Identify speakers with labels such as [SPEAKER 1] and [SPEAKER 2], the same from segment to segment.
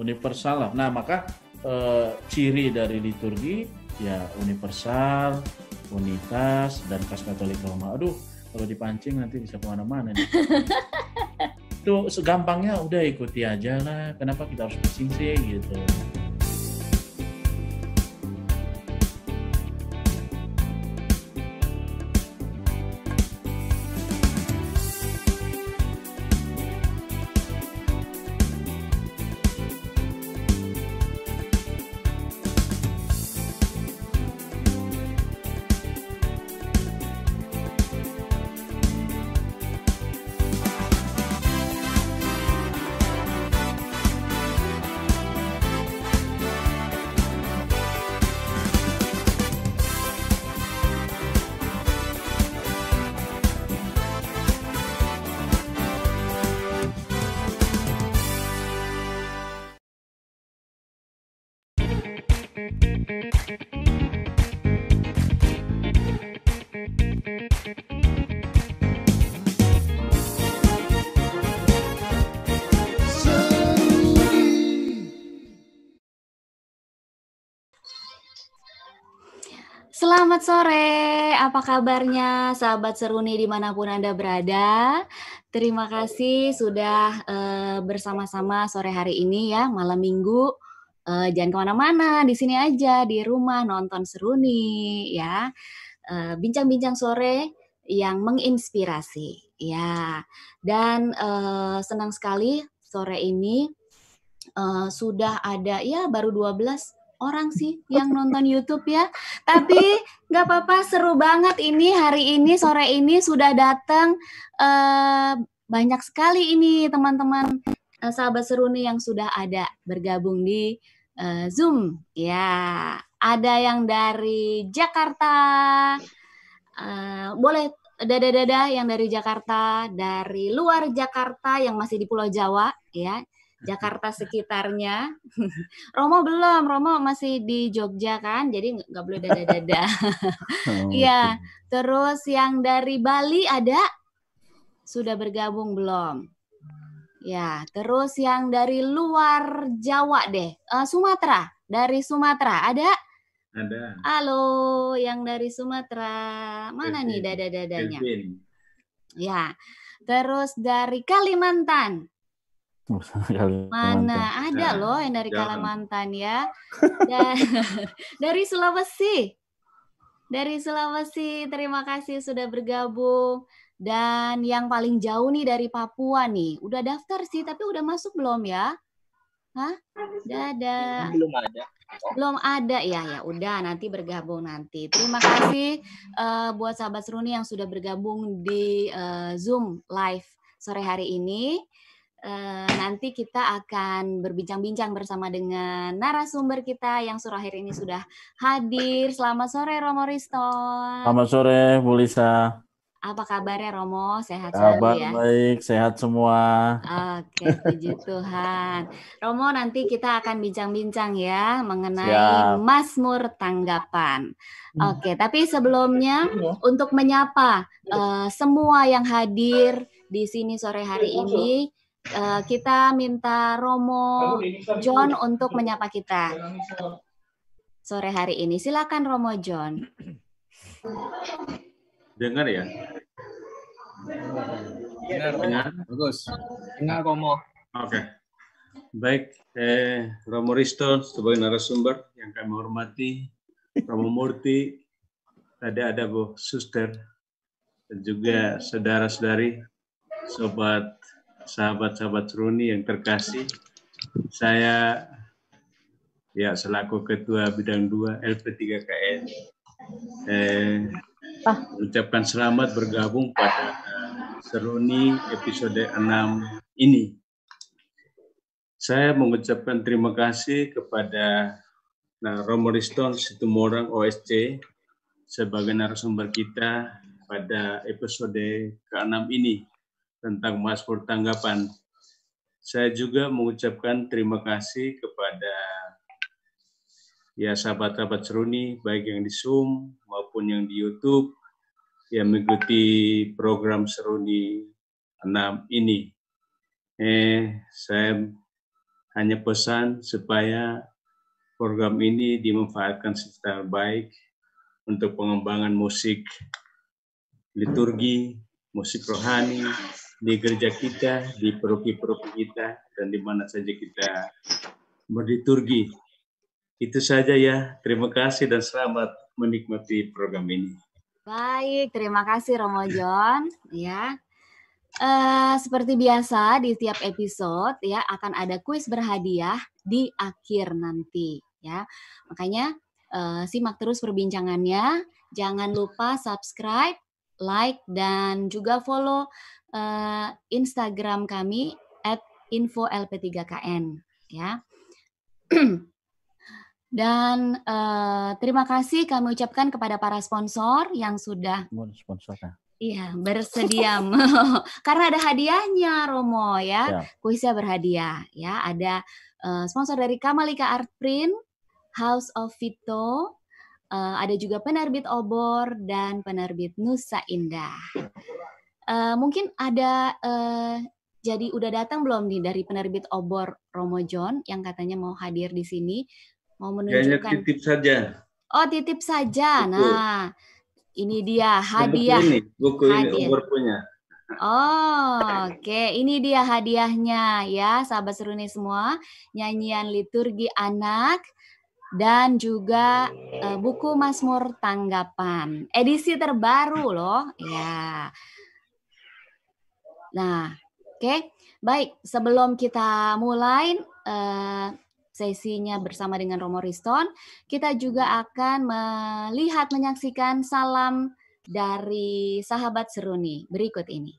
[SPEAKER 1] universal lah. Nah, maka ciri dari liturgi ya universal, unitas, dan khas Katolik Roma. Aduh, kalau dipancing nanti bisa kemana-mana nih. Itu segampangnya udah ikuti aja lah. Kenapa kita harus pusing sih gitu.
[SPEAKER 2] Selamat sore, apa kabarnya sahabat Seruni dimanapun Anda berada? Terima kasih sudah bersama-sama sore hari ini ya, malam minggu. Jangan kemana-mana, di sini aja, di rumah nonton Seruni ya. Bincang-bincang sore yang menginspirasi ya. Dan senang sekali sore ini sudah ada ya baru 12 orang sih yang nonton YouTube ya. Tapi nggak apa-apa, seru banget ini hari ini, sore ini sudah datang banyak sekali ini teman-teman sahabat Seruni yang sudah ada bergabung di Zoom. Ya, ada yang dari Jakarta. Boleh dada-dada yang dari Jakarta, dari luar Jakarta yang masih di Pulau Jawa ya. Jakarta sekitarnya. Romo belum, Romo masih di Jogja kan, jadi nggak boleh dada-dada. Iya, terus yang dari Bali ada? Sudah bergabung belum? Ya, terus yang dari luar Jawa deh, Sumatera, dari Sumatera ada?
[SPEAKER 3] Ada.
[SPEAKER 2] Halo, yang dari Sumatera, mana nih dada-dadanya? Ya, terus dari Kalimantan. Mana ada loh yang dari Kalimantan ya. Dan dari Sulawesi. Dari Sulawesi, terima kasih sudah bergabung. Dan yang paling jauh nih dari Papua nih. Udah daftar sih, tapi udah masuk belum ya? Hah? Dadah.
[SPEAKER 4] Belum ada.
[SPEAKER 2] Belum ada ya udah nanti bergabung nanti. Terima kasih buat sahabat Seruni yang sudah bergabung di Zoom live sore hari ini. Nanti kita akan berbincang-bincang bersama dengan narasumber kita yang sore hari ini sudah hadir. Selamat sore Romo Riston.
[SPEAKER 1] Selamat sore Bu Lisa.
[SPEAKER 2] Apa kabarnya Romo? Sehat selalu
[SPEAKER 1] Kabar
[SPEAKER 2] ya?
[SPEAKER 1] baik, sehat semua.
[SPEAKER 2] Oke, puji Tuhan. Romo, nanti kita akan bincang-bincang ya mengenai Mazmur tanggapan. Oke, tapi sebelumnya untuk menyapa semua yang hadir di sini sore hari ini, kita minta Romo John untuk menyapa kita sore hari ini. Silakan Romo John.
[SPEAKER 3] Dengar ya?
[SPEAKER 4] Dengar. Bagus. Dengar Romo.
[SPEAKER 3] Oke. Baik, Romo Risto sebagai narasumber yang kami hormati, Romo Murti, tadi ada Bu Suster, dan juga saudara-saudari, sahabat-sahabat Seruni yang terkasih. Saya ya selaku Ketua Bidang 2 LP3KN mengucapkan selamat bergabung pada Seruni episode 6 ini. Saya mengucapkan terima kasih kepada Romo Riston Situmorang OSC sebagai narasumber kita pada episode ke-6 ini tentang Mazmur tanggapan. Saya juga mengucapkan terima kasih kepada ya sahabat-sahabat Seruni baik yang di Zoom maupun yang di YouTube yang mengikuti program Seruni 6 ini. Saya hanya pesan supaya program ini dimanfaatkan secara baik untuk pengembangan musik liturgi, musik rohani di gereja kita, di paroki-paroki kita, dan di mana saja kita berliturgi. Itu saja ya. Terima kasih dan selamat menikmati program ini.
[SPEAKER 2] Baik, terima kasih Romo John. Ya, seperti biasa di tiap episode ya akan ada kuis berhadiah di akhir nanti ya. Makanya simak terus perbincangannya. Jangan lupa subscribe, like dan juga follow Instagram kami @info-lp3kn ya. Dan terima kasih kami ucapkan kepada para sponsor yang sudah bersedia karena ada hadiahnya Romo ya. Kuisnya berhadiah ya. Ada sponsor dari Kamalika Art Print, House of Vito, ada juga penerbit Obor dan penerbit Nusa Indah. Mungkin ada jadi udah datang belum nih dari penerbit Obor Romo John yang katanya mau hadir di sini? Mau menunjukkan.
[SPEAKER 3] Titip saja.
[SPEAKER 2] Oh, titip saja. Betul. Nah, ini dia hadiah.
[SPEAKER 3] Buku ini Obor punya.
[SPEAKER 2] Oh, oke. Ini dia hadiahnya ya, sahabat Seruni semua. Nyanyian liturgi anak dan juga buku Mazmur Tanggapan. Edisi terbaru loh. Ya. Nah, oke. Baik, sebelum kita mulai sesinya bersama dengan Romo Riston, kita juga akan menyaksikan salam dari sahabat Seruni berikut ini.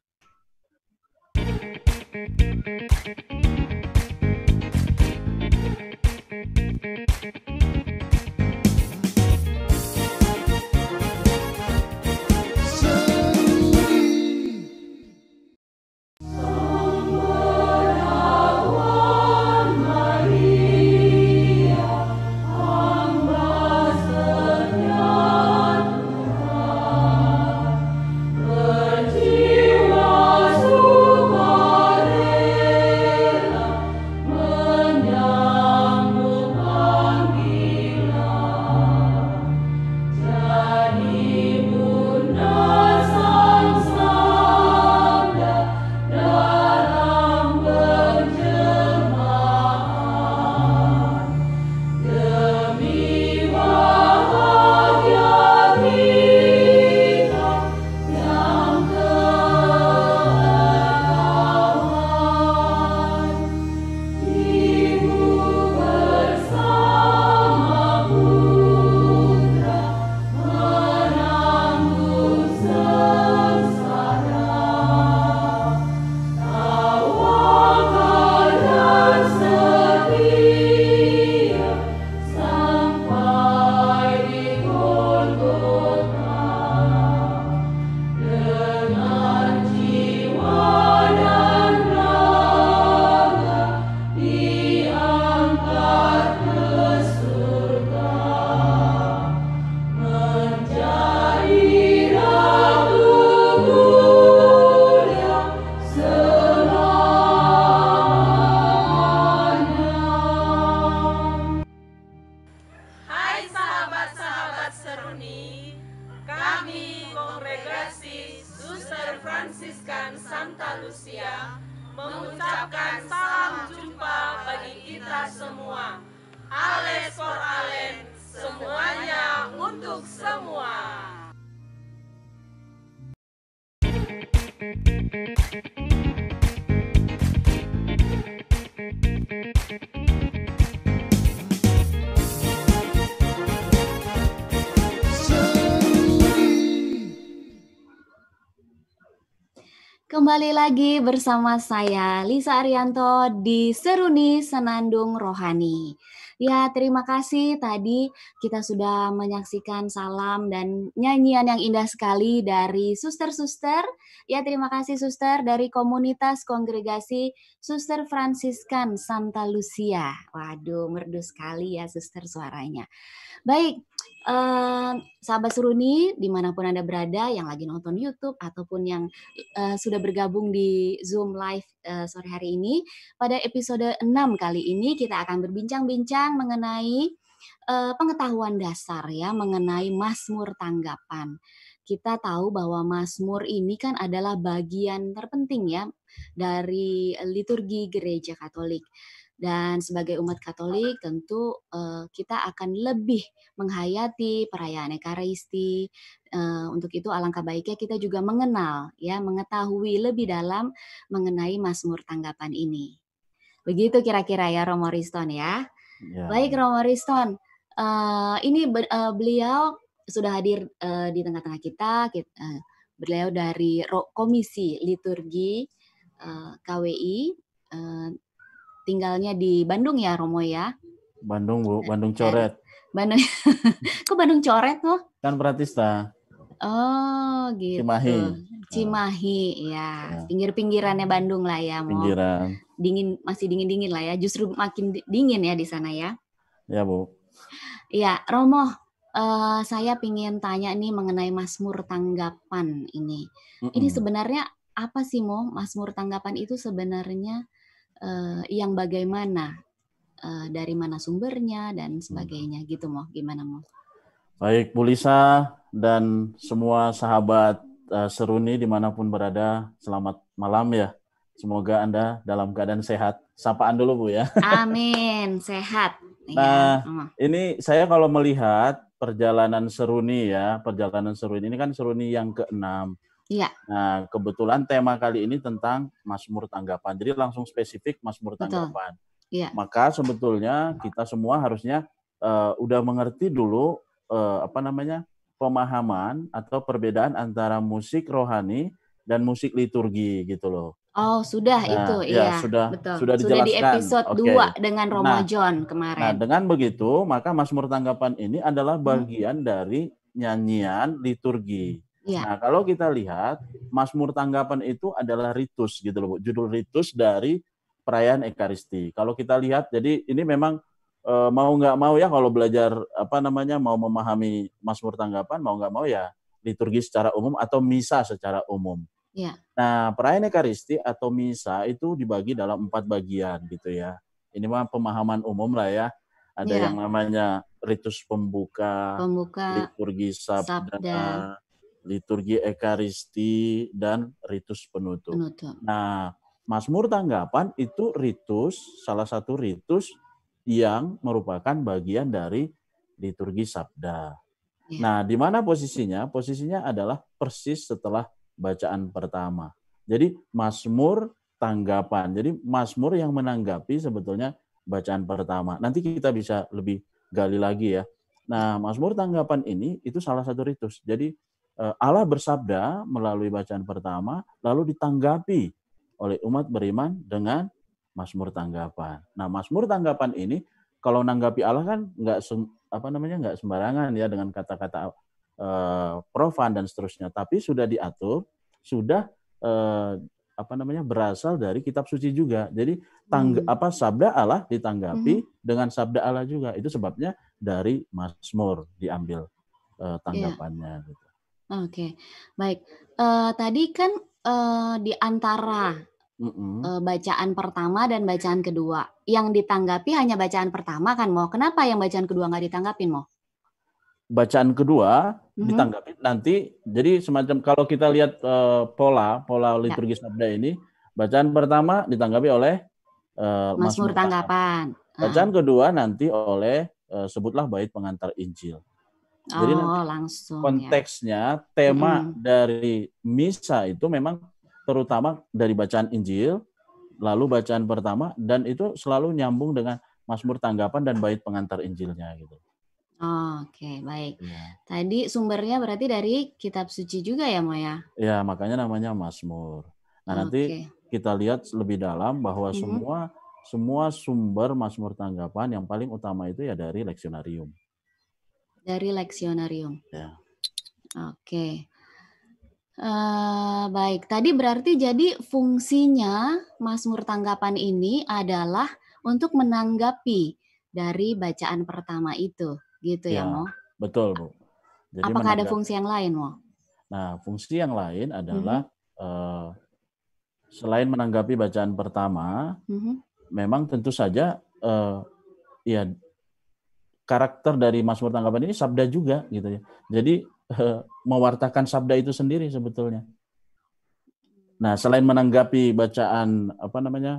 [SPEAKER 2] Kembali lagi bersama saya Lisa Arianto di Seruni Senandung Rohani. Ya, terima kasih tadi kita sudah menyaksikan salam dan nyanyian yang indah sekali dari suster-suster. Ya, terima kasih suster dari komunitas kongregasi Suster Fransiskan Santa Lucia. Waduh, merdu sekali ya suster suaranya. Baik, sahabat Seruni dimanapun Anda berada, yang lagi nonton YouTube ataupun yang sudah bergabung di Zoom Live sore hari ini, pada episode 6 kali ini kita akan berbincang-bincang mengenai pengetahuan dasar ya, mengenai Mazmur Tanggapan. Kita tahu bahwa Mazmur ini kan adalah bagian terpenting ya dari liturgi Gereja Katolik. Dan sebagai umat Katolik tentu kita akan lebih menghayati perayaan Ekaristi. Untuk itu alangkah baiknya kita juga mengenal ya, mengetahui lebih dalam mengenai Mazmur Tanggapan ini. Begitu kira-kira ya Romo Riston ya.
[SPEAKER 1] Ya.
[SPEAKER 2] Baik Romo Riston, ini beliau sudah hadir di tengah-tengah kita. Beliau dari Komisi Liturgi KWI, tinggalnya di Bandung ya Romo ya?
[SPEAKER 1] Bandung Bu, Bandung coret.
[SPEAKER 2] Bandung. Kok Bandung coret loh?
[SPEAKER 1] Kan Pratista.
[SPEAKER 2] Oh gitu. Cimahi ya. Pinggir-pinggirannya Bandung lah ya, Mo.
[SPEAKER 1] Pinggiran.
[SPEAKER 2] Dingin, masih dingin-dingin lah ya. Justru makin dingin ya di sana ya.
[SPEAKER 1] Ya Bu.
[SPEAKER 2] Ya Romo, saya pingin tanya nih mengenai Mazmur Tanggapan ini. Ini sebenarnya apa sih Mo? Mazmur Tanggapan itu sebenarnya yang bagaimana, dari mana sumbernya dan sebagainya gitu Mo, gimana Mo?
[SPEAKER 1] Baik Bu Lisa dan semua sahabat Seruni dimanapun berada, selamat malam ya. Semoga Anda dalam keadaan sehat. Sapaan dulu Bu ya.
[SPEAKER 2] Amin, sehat.
[SPEAKER 1] Nah, ini saya kalau melihat perjalanan Seruni ya, perjalanan Seruni ini kan Seruni yang ke-6.
[SPEAKER 2] Iya.
[SPEAKER 1] Nah, kebetulan tema kali ini tentang Mazmur Tanggapan. Jadi langsung spesifik Mazmur Tanggapan.
[SPEAKER 2] Iya.
[SPEAKER 1] Maka sebetulnya kita semua harusnya udah mengerti dulu pemahaman atau perbedaan antara musik rohani dan musik liturgi gitu loh.
[SPEAKER 2] Oh, sudah itu
[SPEAKER 1] ya,
[SPEAKER 2] iya.
[SPEAKER 1] Sudah
[SPEAKER 2] dijelaskan.
[SPEAKER 1] Sudah
[SPEAKER 2] di episode 2 dengan Romo John kemarin.
[SPEAKER 1] Nah, dengan begitu, maka Mazmur Tanggapan ini adalah bagian dari nyanyian liturgi.
[SPEAKER 2] Ya.
[SPEAKER 1] Nah, kalau kita lihat, Mazmur Tanggapan itu adalah ritus gitu loh, Bu. Judul ritus dari perayaan Ekaristi. Kalau kita lihat, jadi ini memang mau nggak mau ya kalau belajar mau memahami Mazmur Tanggapan, mau nggak mau ya liturgi secara umum atau misa secara umum.
[SPEAKER 2] Ya.
[SPEAKER 1] Nah, perayaan Ekaristi atau misa itu dibagi dalam 4 bagian gitu ya. Ini mah pemahaman umum lah ya. Ada yang namanya ritus pembuka, liturgi sabda, liturgi Ekaristi, dan ritus penutup. Nah, Mazmur Tanggapan itu salah satu ritus yang merupakan bagian dari liturgi sabda.
[SPEAKER 2] Ya.
[SPEAKER 1] Nah, di mana posisinya? Posisinya adalah persis setelah bacaan pertama. Jadi Mazmur Tanggapan. Jadi Mazmur yang menanggapi sebetulnya bacaan pertama. Nanti kita bisa lebih gali lagi ya. Nah, Mazmur Tanggapan ini itu salah satu ritus. Jadi Allah bersabda melalui bacaan pertama, lalu ditanggapi oleh umat beriman dengan Mazmur Tanggapan. Nah, Mazmur Tanggapan ini kalau nanggapi Allah kan nggak sembarangan ya dengan kata-kata profan dan seterusnya, tapi sudah diatur, sudah berasal dari kitab suci juga. Jadi sabda Allah ditanggapi dengan sabda Allah juga. Itu sebabnya dari Mazmur diambil tanggapannya. Gitu.
[SPEAKER 2] Oke, baik. Tadi kan di antara bacaan pertama dan bacaan kedua, yang ditanggapi hanya bacaan pertama kan, Mo? Kenapa yang bacaan kedua nggak ditanggapin, Mo?
[SPEAKER 1] Bacaan kedua ditanggapi nanti, jadi semacam kalau kita lihat pola liturgi sabda ini, bacaan pertama ditanggapi oleh
[SPEAKER 2] Mazmur Tanggapan.
[SPEAKER 1] Bacaan kedua nanti oleh sebutlah bait pengantar Injil. Jadi nanti
[SPEAKER 2] langsung
[SPEAKER 1] konteksnya tema dari misa itu memang terutama dari bacaan Injil, lalu bacaan pertama, dan itu selalu nyambung dengan Mazmur Tanggapan dan bait pengantar Injilnya gitu.
[SPEAKER 2] Oke, baik. Ya. Tadi sumbernya berarti dari kitab suci juga ya, Mo ya?
[SPEAKER 1] Ya, makanya namanya Mazmur. Nah, nanti kita lihat lebih dalam bahwa semua sumber Mazmur Tanggapan yang paling utama itu ya dari leksionarium.
[SPEAKER 2] Dari leksionarium.
[SPEAKER 1] Ya.
[SPEAKER 2] Oke. Baik, tadi berarti jadi fungsinya Mazmur Tanggapan ini adalah untuk menanggapi dari bacaan pertama itu. Gitu ya, Mo?
[SPEAKER 1] Betul, Bu. Jadi
[SPEAKER 2] Apakah ada fungsi yang lain, Mo?
[SPEAKER 1] Nah, fungsi yang lain adalah selain menanggapi bacaan pertama, memang tentu saja ya karakter dari Mazmur Tanggapan ini sabda juga gitu ya. Jadi mewartakan sabda itu sendiri sebetulnya. Nah, selain menanggapi bacaan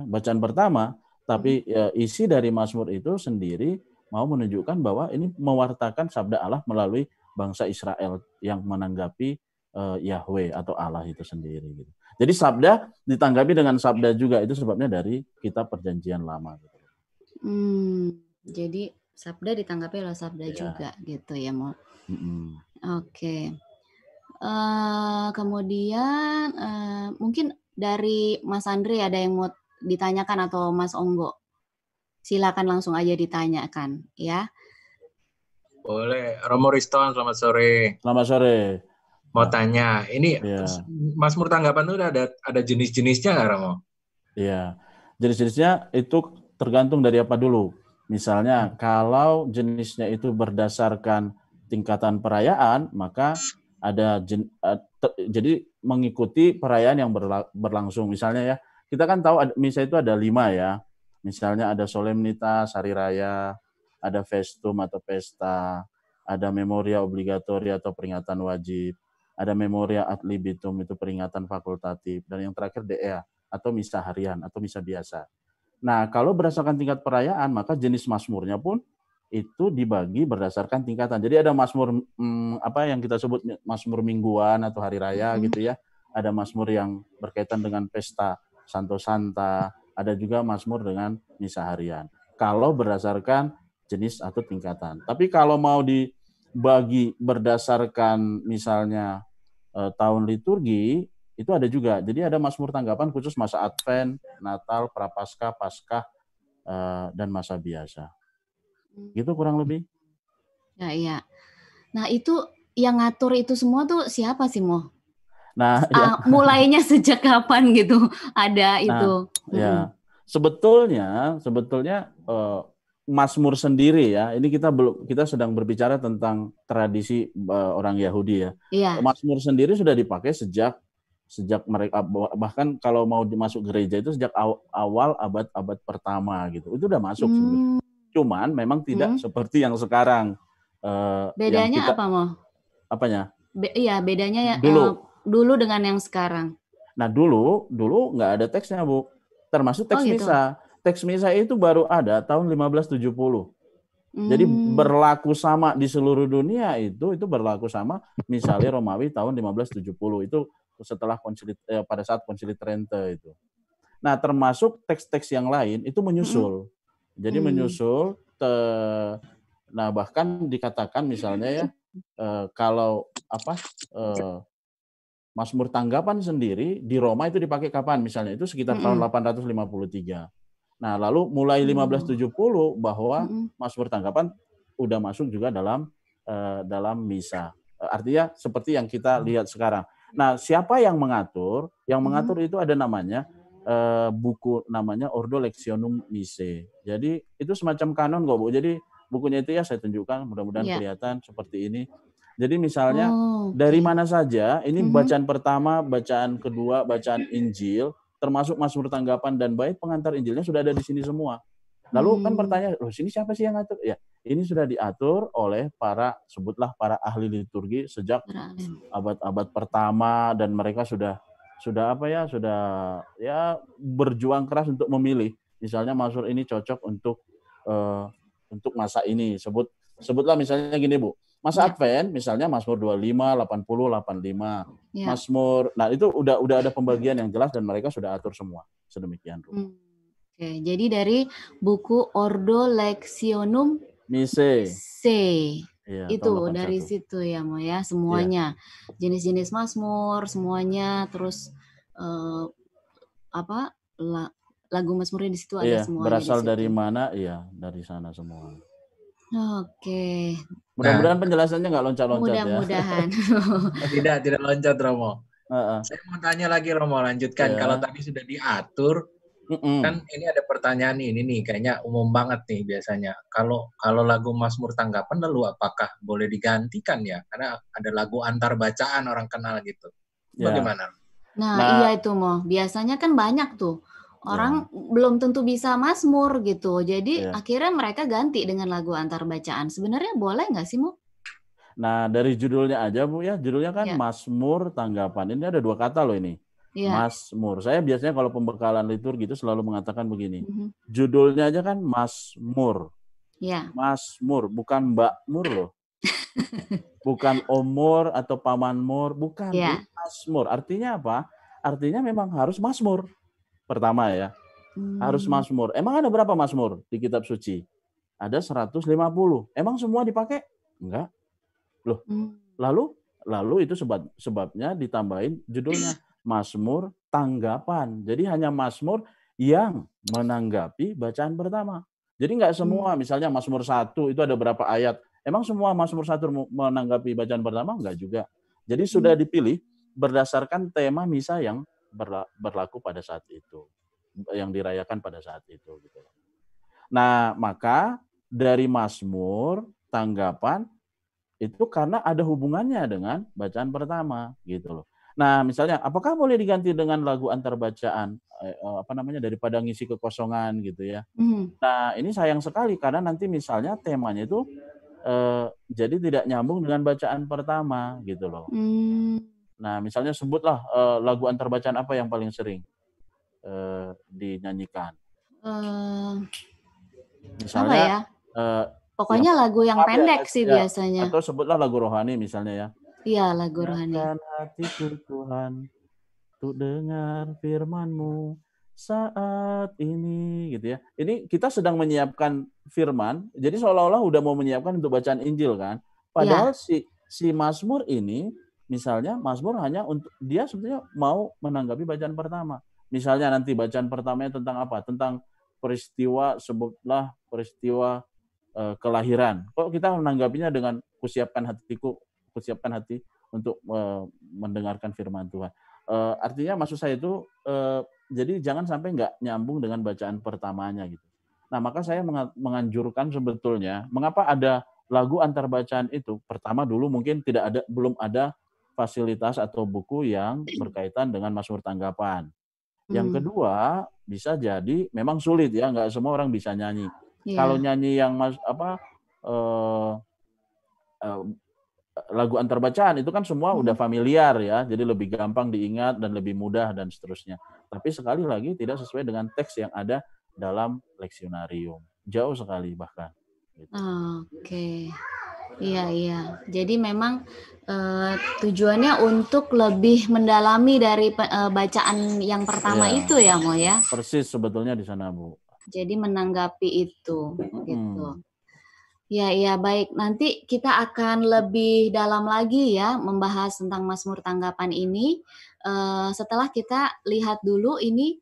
[SPEAKER 1] bacaan pertama, tapi isi dari Mazmur itu sendiri mau menunjukkan bahwa ini mewartakan sabda Allah melalui bangsa Israel yang menanggapi Yahweh atau Allah itu sendiri. Gitu. Jadi sabda ditanggapi dengan sabda juga, itu sebabnya dari kitab Perjanjian Lama. Gitu.
[SPEAKER 2] Jadi sabda ditanggapi oleh sabda juga gitu ya, Mo. Oke. Kemudian mungkin dari Mas Andre ada yang mau ditanyakan atau Mas Onggo? Silakan langsung aja ditanyakan ya.
[SPEAKER 4] Boleh. Romo Riston, selamat sore.
[SPEAKER 1] Selamat sore.
[SPEAKER 4] Mau tanya, ini Mazmur Tanggapan itu ada jenis-jenisnya nggak, Romo?
[SPEAKER 1] Iya, jenis-jenisnya itu tergantung dari apa dulu. Misalnya kalau jenisnya itu berdasarkan tingkatan perayaan, maka ada jadi mengikuti perayaan yang berlangsung. Misalnya ya, kita kan tahu misa itu ada 5 ya. Misalnya ada solemnitas, hari raya, ada festum atau pesta, ada memoria obligatoria atau peringatan wajib, ada memoria ad libitum itu peringatan fakultatif, dan yang terakhir DEA atau misa harian atau misa biasa. Nah, kalau berdasarkan tingkat perayaan, maka jenis mazmurnya pun itu dibagi berdasarkan tingkatan. Jadi ada mazmur yang kita sebut mazmur mingguan atau hari raya gitu ya. Ada mazmur yang berkaitan dengan pesta Santo Santa, ada juga mazmur dengan misa harian. Kalau berdasarkan jenis atau tingkatan. Tapi kalau mau dibagi berdasarkan misalnya tahun liturgi, itu ada juga. Jadi ada Mazmur Tanggapan khusus masa Advent, Natal, Prapaskah, Paskah, dan masa biasa. Gitu kurang lebih.
[SPEAKER 2] Ya, iya. Nah, itu yang ngatur itu semua tuh siapa sih, Mo?
[SPEAKER 1] Nah,
[SPEAKER 2] mulainya sejak kapan gitu ada itu?
[SPEAKER 1] Ya, sebetulnya Mazmur sendiri ya. Ini kita sedang berbicara tentang tradisi orang Yahudi ya.
[SPEAKER 2] Iya.
[SPEAKER 1] Mazmur sendiri sudah dipakai sejak mereka, bahkan kalau mau masuk gereja itu sejak awal abad pertama gitu. Itu udah masuk sebetulnya. Cuman memang tidak seperti yang sekarang.
[SPEAKER 2] Bedanya apa, Mo?
[SPEAKER 1] Apanya?
[SPEAKER 2] Iya, bedanya dulu dengan yang sekarang.
[SPEAKER 1] Nah, dulu nggak ada teksnya, Bu. Termasuk teks misa. Teks misa itu baru ada tahun 1570. Jadi berlaku sama di seluruh dunia itu berlaku sama misalnya Romawi tahun 1570 itu setelah pada saat Konsili Trente itu. Nah, termasuk teks-teks yang lain itu menyusul. Jadi menyusul nah bahkan dikatakan misalnya ya kalau Mazmur Tanggapan sendiri di Roma itu dipakai kapan? Misalnya itu sekitar tahun 853. Nah, lalu mulai 1570 bahwa Mazmur Tanggapan udah masuk juga dalam misa. Artinya seperti yang kita lihat sekarang. Nah, siapa yang mengatur? Yang mengatur itu ada namanya buku namanya Ordo Lectionum Missae. Jadi itu semacam kanon kok, Bu. Jadi bukunya itu ya saya tunjukkan, mudah-mudahan kelihatan seperti ini. Jadi misalnya dari mana saja, ini bacaan pertama, bacaan kedua, bacaan Injil, termasuk Mazmur Tanggapan dan bait pengantar Injilnya sudah ada di sini semua. Lalu kan pertanyaan, sini siapa sih yang ngatur? Ya, ini sudah diatur oleh sebutlah para ahli liturgi sejak abad-abad pertama, dan mereka sudah berjuang keras untuk memilih. Misalnya Mazmur ini cocok untuk masa ini. Sebutlah misalnya gini, Bu. Masa Advent misalnya Mazmur 25, 80, 85. Mazmur, nah itu udah ada pembagian yang jelas dan mereka sudah atur semua. Sedemikian, Bu.
[SPEAKER 2] Oke, jadi dari buku Ordo Lectionum Missae. Ya, itu dari situ ya, Mo ya, semuanya. Jenis-jenis Mazmur semuanya, terus lagu Mazmurnya di situ ada semuanya.
[SPEAKER 1] Berasal dari mana? Iya, dari sana semua.
[SPEAKER 2] Oke.
[SPEAKER 1] Mudah-mudahan penjelasannya nggak loncat-loncat ya.
[SPEAKER 2] Mudah-mudahan.
[SPEAKER 4] Tidak loncat, Romo. Saya mau tanya lagi, Romo, lanjutkan. Kalau tadi sudah diatur, Kan ini ada pertanyaan ini nih, kayaknya umum banget nih biasanya. Kalau lagu Mazmur Tanggapan lalu apakah boleh digantikan ya? Karena ada lagu antar bacaan orang kenal gitu. Bagaimana?
[SPEAKER 2] Nah, iya itu Mo. Biasanya kan banyak tuh. Orang belum tentu bisa Mazmur gitu. Jadi akhirnya mereka ganti dengan lagu antar bacaan. Sebenarnya boleh nggak sih Mo?
[SPEAKER 1] Nah, dari judulnya aja Bu ya. Judulnya kan Mazmur Tanggapan. Ini ada 2 kata loh ini. Mazmur. Saya biasanya kalau pembekalan liturgi itu selalu mengatakan begini. Judulnya aja kan Mazmur. Mazmur, bukan Mbak Mur loh. Bukan Omur atau Paman Mur, bukan. Mazmur. Artinya apa? Artinya memang harus Mazmur. Pertama ya. Harus Mazmur. Emang ada berapa Mazmur di kitab suci? Ada 150. Emang semua dipakai? Enggak. Loh. Lalu itu sebabnya ditambahin judulnya Mazmur Tanggapan. Jadi hanya Mazmur yang menanggapi bacaan pertama. Jadi enggak semua, misalnya Mazmur 1 itu ada berapa ayat. Emang semua Mazmur 1 menanggapi bacaan pertama? Enggak juga. Jadi sudah dipilih berdasarkan tema misa yang berlaku pada saat itu. Yang dirayakan pada saat itu. Gitu. Nah, maka dari Mazmur Tanggapan itu karena ada hubungannya dengan bacaan pertama. Gitu loh. Nah, misalnya, apakah boleh diganti dengan lagu antar bacaan, daripada ngisi kekosongan gitu ya? Nah, ini sayang sekali karena nanti misalnya temanya itu jadi tidak nyambung dengan bacaan pertama gitu loh. Nah, misalnya sebutlah lagu antar bacaan apa yang paling sering dinyanyikan. Misalnya,
[SPEAKER 2] pokoknya lagu yang pendek sih biasanya.
[SPEAKER 1] Atau sebutlah lagu rohani misalnya ya.
[SPEAKER 2] Iya, lagu rohani.
[SPEAKER 1] Siapkan hatiku Tuhan untuk dengar firman-Mu saat ini gitu ya. Ini kita sedang menyiapkan firman, jadi seolah-olah udah mau menyiapkan untuk bacaan Injil kan. Padahal si Mazmur ini misalnya Mazmur hanya untuk dia sebetulnya mau menanggapi bacaan pertama. Misalnya nanti bacaan pertamanya tentang apa? Tentang peristiwa, sebutlah peristiwa kelahiran. Kok kita menanggapinya dengan kusiapkan hati untuk mendengarkan firman Tuhan. Artinya maksud saya itu jadi jangan sampai nggak nyambung dengan bacaan pertamanya gitu. Nah, maka saya menganjurkan sebetulnya mengapa ada lagu antar bacaan itu. Pertama dulu mungkin belum ada fasilitas atau buku yang berkaitan dengan Mazmur Tanggapan. Yang kedua, bisa jadi memang sulit ya, nggak semua orang bisa nyanyi. Kalau nyanyi yang lagu antar bacaan itu kan semua udah familiar ya, jadi lebih gampang diingat dan lebih mudah dan seterusnya. Tapi sekali lagi tidak sesuai dengan teks yang ada dalam leksionarium, jauh sekali bahkan. Gitu.
[SPEAKER 2] Oke. Iya. Jadi memang tujuannya untuk lebih mendalami dari bacaan yang pertama itu ya, Mo ya.
[SPEAKER 1] Persis sebetulnya di sana, Bu.
[SPEAKER 2] Jadi menanggapi itu, gitu. Ya, baik. Nanti kita akan lebih dalam lagi ya membahas tentang Mazmur Tanggapan ini. Setelah kita lihat dulu ini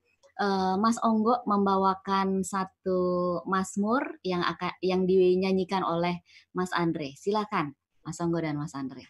[SPEAKER 2] Mas Onggo membawakan satu Mazmur yang dinyanyikan oleh Mas Andre. Silakan, Mas Onggo dan Mas Andre.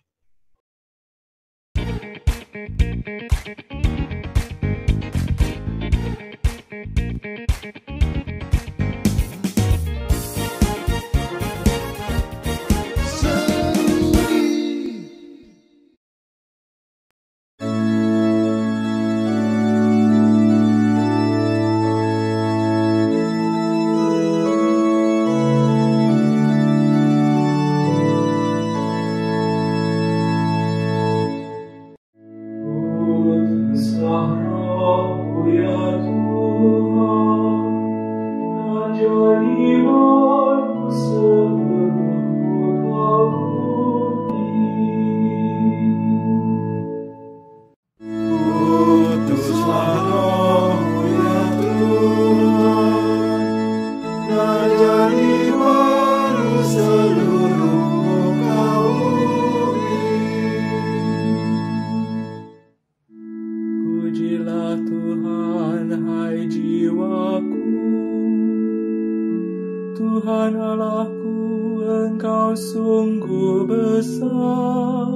[SPEAKER 5] Tuhan Allahku, Engkau sungguh besar.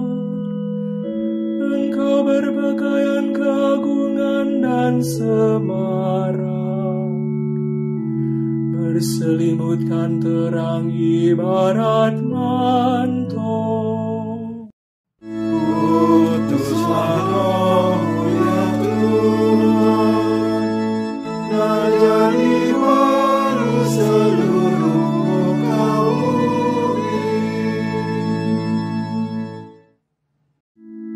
[SPEAKER 5] Engkau berpakaian keagungan dan semarak. berselimutkan terang ibarat manto. Utuslah Roh-Mu ya Tuhan, ajari baru seluruh muka bumi.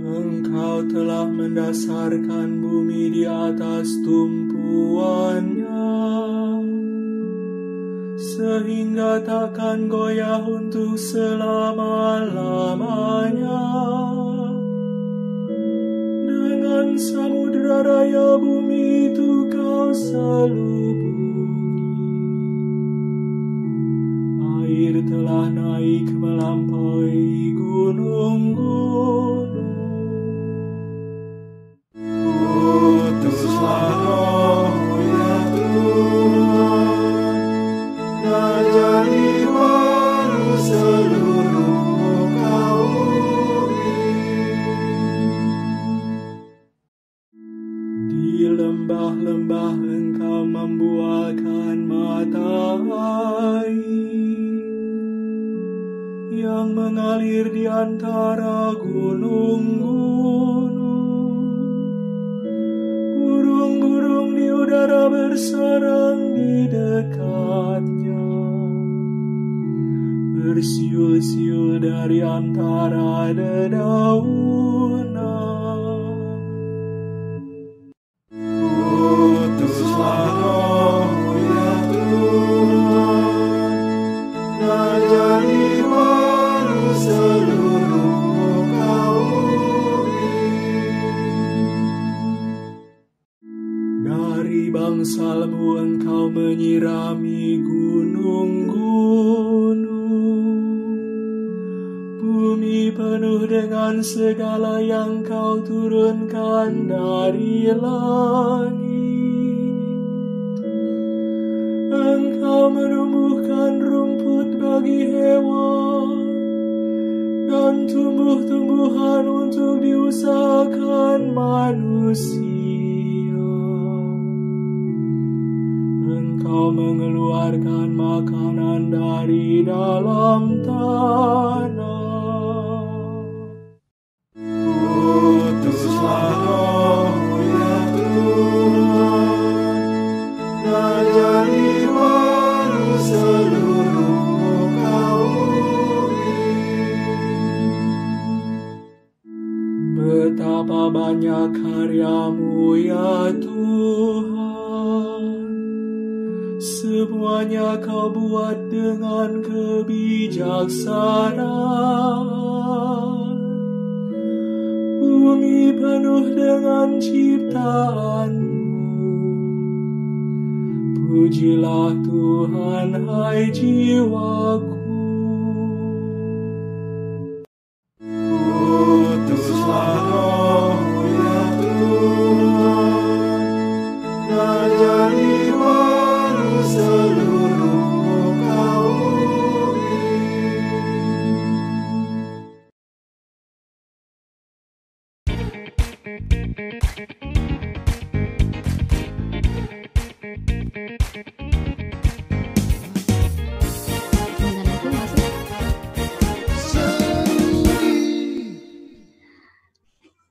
[SPEAKER 5] Engkau telah mendasarkan bumi di atas tumpuannya, sehingga takkan goyah untuk selama-lamanya. Dengan samudra raya bumi itu kau selubuhi. Air telah naik melampaui gunung-gunung. Utuslah Roh-Mu ya Tuhan, ajari baru seluruh muka bumi. Di lembah-lembah Engkau membuahkan mata air yang mengalir di antara gunung-gunung. Burung-burung di udara bersarang di dekatnya, bersiul-siul dari antara dedaunan. Utuslah Roh-Mu ya Tuhan, ajari baru seluruh muka bumi. Dari bangsal-Mu Engkau menyirami gunung-gunung. Bumi penuh dengan segala yang Kau turunkan dari langit. Engkau menumbuhkan rumput bagi hewan dan tumbuh-tumbuhan untuk diusahakan manusia. Engkau mengeluarkan makanan dari dalam tanah. Utuslah Roh-Mu ya Tuhan, ajari baru seluruh muka bumi. Betapa banyak karya-Mu ya Tuhan, semuanya Kau buat dengan kebijaksanaan. Bumi penuh dengan ciptaan-Mu. Pujilah Tuhan, hai jiwaku. Utuslah Roh-Mu ya Tuhan, ajari baru seluruh muka bumi.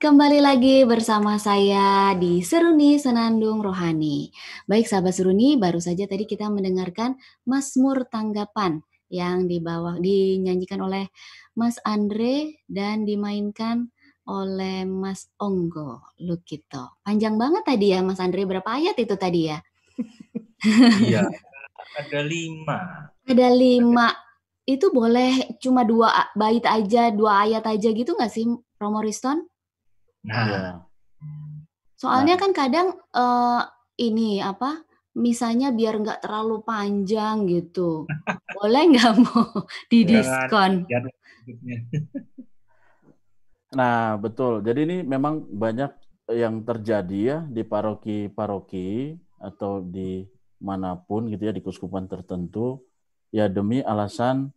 [SPEAKER 2] Kembali lagi bersama saya di Seruni Senandung Rohani. Baik sahabat Seruni, baru saja tadi kita mendengarkan Mazmur Tanggapan yang dinyanyikan oleh Mas Andre dan dimainkan oleh Mas Onggo Lukito. Panjang banget tadi ya Mas Andre, berapa ayat itu tadi ya?
[SPEAKER 4] Iya, ada 5.
[SPEAKER 2] Ada 5. Itu boleh cuma 2 bait aja, 2 ayat aja gitu nggak sih, Romo Riston?
[SPEAKER 4] Nah,
[SPEAKER 2] Soalnya kan kadang misalnya biar nggak terlalu panjang gitu. Boleh nggak mau didiskon?
[SPEAKER 1] Nah, betul. Jadi ini memang banyak yang terjadi ya di paroki-paroki atau di manapun gitu ya, di keuskupan tertentu ya demi alasan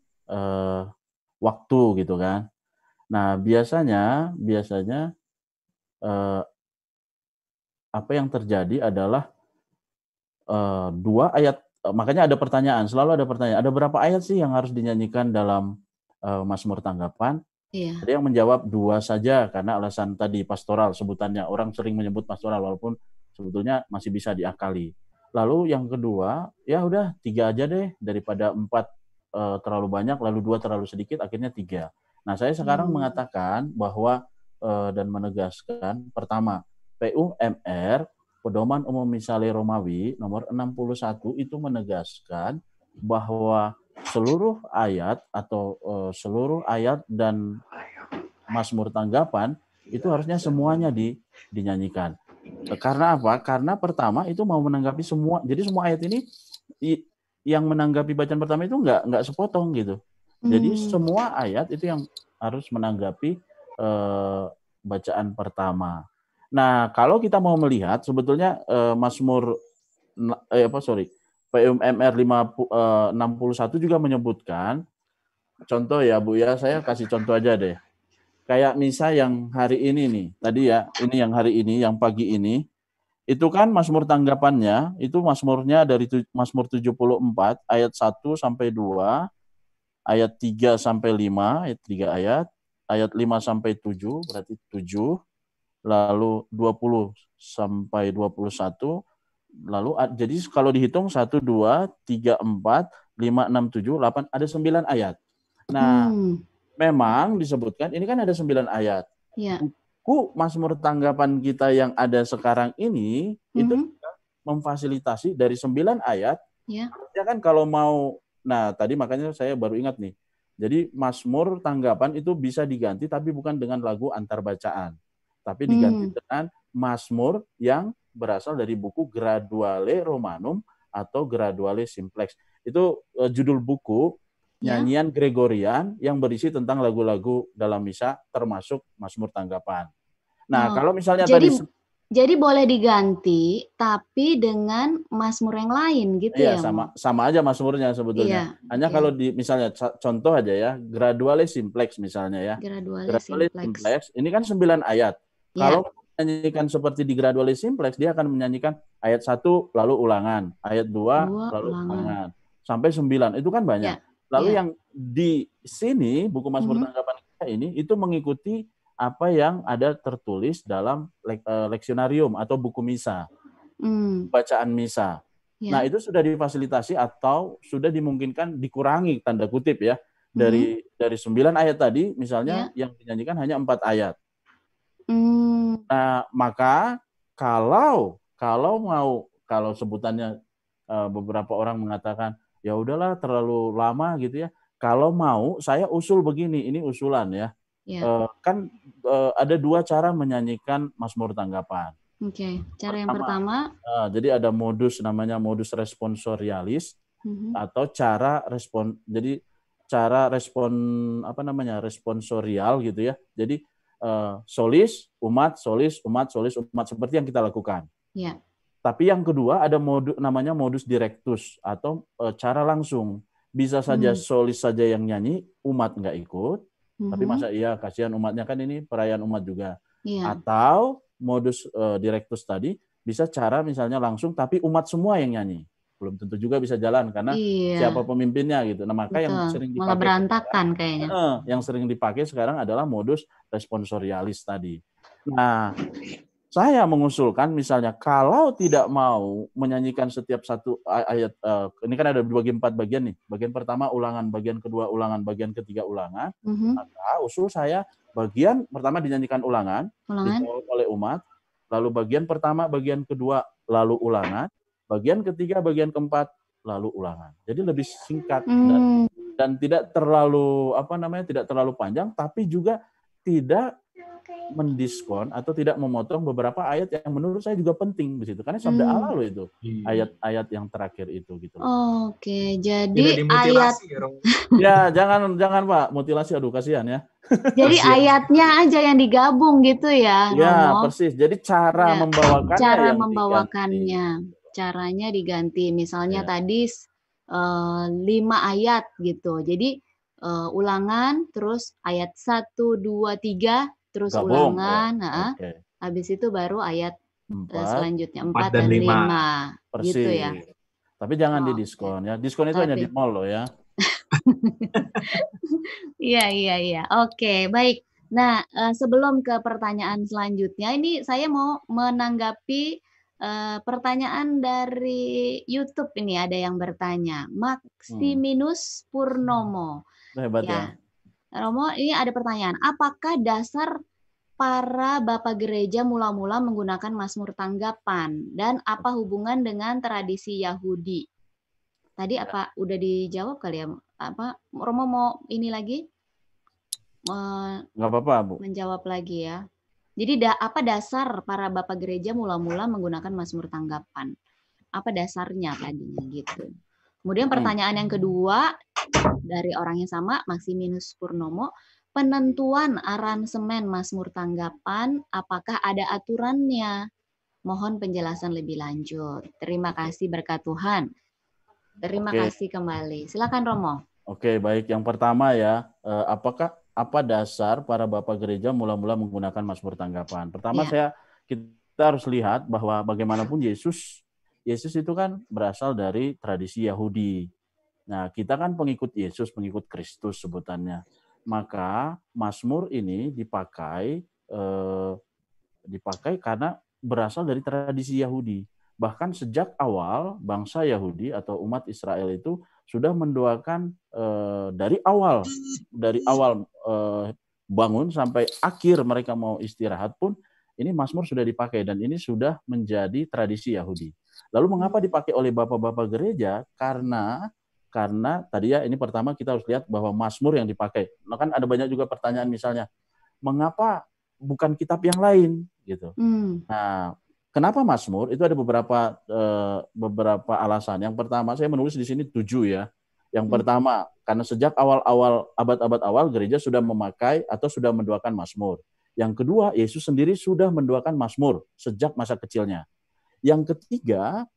[SPEAKER 1] waktu gitu kan. Nah, biasanya apa yang terjadi adalah 2 ayat makanya ada pertanyaan, selalu ada pertanyaan. Ada berapa ayat sih yang harus dinyanyikan dalam Mazmur Tanggapan?
[SPEAKER 2] Iya.
[SPEAKER 1] Ada yang menjawab 2 saja karena alasan tadi pastoral sebutannya. Orang sering menyebut pastoral walaupun sebetulnya masih bisa diakali. Lalu yang kedua, ya udah 3 aja deh daripada 4 terlalu banyak, lalu 2 terlalu sedikit, akhirnya 3. Nah, saya sekarang mengatakan bahwa dan menegaskan, pertama, PUMR, Pedoman Umum Misale Romawi, nomor 61, itu menegaskan bahwa seluruh ayat atau seluruh ayat dan Mazmur Tanggapan itu harusnya semuanya dinyanyikan. Karena apa? Karena pertama itu mau menanggapi semua. Jadi semua ayat ini yang menanggapi bacaan pertama itu nggak sepotong gitu. Jadi semua ayat itu yang harus menanggapi bacaan pertama. Nah, kalau kita mau melihat sebetulnya Mazmur PUMR 61 juga menyebutkan, contoh ya Bu ya, saya kasih contoh aja deh. Kayak misa yang hari ini nih, tadi ya, ini yang hari ini, yang pagi ini, itu kan Mazmur Tanggapannya, itu Mazmurnya dari Mazmur 74, ayat 1 sampai 2, ayat 3 sampai 5, ayat 3 ayat 5 sampai 7, berarti 7, lalu 20 sampai 21, lalu jadi kalau dihitung 1, 2, 3, 4, 5, 6, 7, 8, ada 9 ayat. Nah, memang disebutkan ini kan ada 9 ayat.
[SPEAKER 2] Iya.
[SPEAKER 1] Buku Mazmur Tanggapan kita yang ada sekarang ini itu memfasilitasi dari 9 ayat.
[SPEAKER 2] Ya.
[SPEAKER 1] Ya kan kalau mau, nah tadi makanya saya baru ingat nih. Jadi Mazmur Tanggapan itu bisa diganti tapi bukan dengan lagu antar bacaan. Tapi diganti dengan Mazmur yang berasal dari buku Graduale Romanum atau Graduale Simplex. Itu judul buku nyanyian Gregorian yang berisi tentang lagu-lagu dalam misa termasuk Mazmur Tanggapan. Nah, kalau misalnya
[SPEAKER 2] jadi boleh diganti tapi dengan mazmur yang lain gitu
[SPEAKER 1] ya?
[SPEAKER 2] Iya,
[SPEAKER 1] sama aja mazmurnya sebetulnya. Hanya kalau di misalnya contoh aja ya, Graduale Simplex misalnya ya.
[SPEAKER 2] Graduale Simplex.
[SPEAKER 1] Ini kan 9 ayat. Kalau menyanyikan seperti di Graduale Simplex, dia akan menyanyikan ayat 1 lalu ulangan, ayat 2 lalu ulangan. Sampai 9. Itu kan banyak. Lalu yang di sini buku Mazmur Tanggapan kita ini itu mengikuti apa yang ada tertulis dalam leksionarium atau buku misa, bacaan misa. Nah, itu sudah difasilitasi atau sudah dimungkinkan dikurangi tanda kutip ya dari 9 ayat tadi misalnya yang dinyanyikan hanya 4 ayat. Nah, maka kalau sebutannya beberapa orang mengatakan ya udahlah terlalu lama gitu ya. Kalau mau saya usul begini, ini usulan ya. Kan ada 2 cara menyanyikan Mazmur Tanggapan.
[SPEAKER 2] Oke, cara yang pertama.
[SPEAKER 1] Jadi ada namanya modus responsorialis atau cara responsorial gitu ya. Jadi solis, umat, seperti yang kita lakukan.
[SPEAKER 2] Ya.
[SPEAKER 1] Tapi yang kedua ada namanya modus directus atau cara langsung. Bisa saja solis saja yang nyanyi, umat nggak ikut. Tapi masa iya, kasihan umatnya kan ini perayaan umat juga. Atau modus directus tadi bisa cara misalnya langsung tapi umat semua yang nyanyi. Belum tentu juga bisa jalan karena siapa pemimpinnya gitu. Nah, maka yang sering dipakai
[SPEAKER 2] malah berantakan kayaknya.
[SPEAKER 1] Yang sering dipakai sekarang adalah modus responsorialis tadi. Nah, saya mengusulkan misalnya kalau tidak mau menyanyikan setiap satu ayat, ini kan ada dibagi 4 bagian nih. Bagian pertama ulangan, bagian kedua ulangan, bagian ketiga ulangan. Maka usul saya bagian pertama dinyanyikan ulangan. Dijawab oleh umat. Lalu bagian pertama, bagian kedua, lalu ulangan. Bagian ketiga, bagian keempat, lalu ulangan. Jadi lebih singkat dan tidak terlalu tidak terlalu panjang, tapi juga tidak mendiskon atau tidak memotong beberapa ayat yang menurut saya juga penting di situ karena sabda Allah loh itu ayat-ayat yang terakhir itu gitu.
[SPEAKER 2] Oke, jadi ayat
[SPEAKER 1] ya jangan Pak mutilasi, aduh kasihan ya.
[SPEAKER 2] Jadi ayatnya aja yang digabung gitu ya.
[SPEAKER 1] Ya persis. Jadi cara
[SPEAKER 2] membawakannya, caranya diganti. Misalnya tadi 5 ayat gitu. Jadi ulangan, terus ayat 1, 2, 3. Terus
[SPEAKER 1] gabung,
[SPEAKER 2] ulangan, habis itu baru ayat selanjutnya 4 dan 5.
[SPEAKER 1] Persis.
[SPEAKER 2] Gitu ya.
[SPEAKER 1] Tapi jangan di
[SPEAKER 2] Oke.
[SPEAKER 1] diskon ya. Diskon itu hanya di
[SPEAKER 2] Tapi
[SPEAKER 1] mall loh ya.
[SPEAKER 2] iya. Oke, baik. Nah, sebelum ke pertanyaan selanjutnya, ini saya mau menanggapi pertanyaan dari YouTube ini ada yang bertanya. Maximinus Purnomo.
[SPEAKER 1] Hebat ya.
[SPEAKER 2] Ya, Romo, ini ada pertanyaan. Apakah dasar para bapak gereja mula-mula menggunakan Mazmur Tanggapan dan apa hubungan dengan tradisi Yahudi? Tadi apa udah dijawab kali ya? Apa Romo mau ini lagi
[SPEAKER 1] Nggak apa-apa, Bu.
[SPEAKER 2] menjawab lagi ya? Jadi apa dasar para bapak gereja mula-mula menggunakan Mazmur Tanggapan? Apa dasarnya tadinya gitu? Kemudian pertanyaan yang kedua dari orang yang sama, Maximinus Purnomo, penentuan aransemen Mazmur Tanggapan, apakah ada aturannya? Mohon penjelasan lebih lanjut. Terima kasih berkat Tuhan. Terima
[SPEAKER 1] Oke.
[SPEAKER 2] kasih kembali. Silakan Romo.
[SPEAKER 1] Oke, baik. Yang pertama ya, apa dasar para bapak gereja mula-mula menggunakan Mazmur Tanggapan? Pertama kita harus lihat bahwa bagaimanapun Yesus itu kan berasal dari tradisi Yahudi. Nah, kita kan pengikut Yesus, pengikut Kristus sebutannya. Maka Mazmur ini dipakai karena berasal dari tradisi Yahudi. Bahkan sejak awal bangsa Yahudi atau umat Israel itu sudah mendoakan dari awal bangun sampai akhir mereka mau istirahat pun ini Mazmur sudah dipakai dan ini sudah menjadi tradisi Yahudi. Lalu mengapa dipakai oleh bapak-bapak gereja? Karena tadi ya ini pertama kita harus lihat bahwa Mazmur yang dipakai. Nah, kan ada banyak juga pertanyaan misalnya, mengapa bukan kitab yang lain gitu. Nah, kenapa Mazmur? Itu ada beberapa alasan. Yang pertama, saya menulis di sini 7 ya. Yang pertama, karena sejak abad-abad awal gereja sudah memakai atau sudah mendoakan Mazmur. Yang kedua, Yesus sendiri sudah mendoakan Mazmur sejak masa kecilnya. Yang ketiga,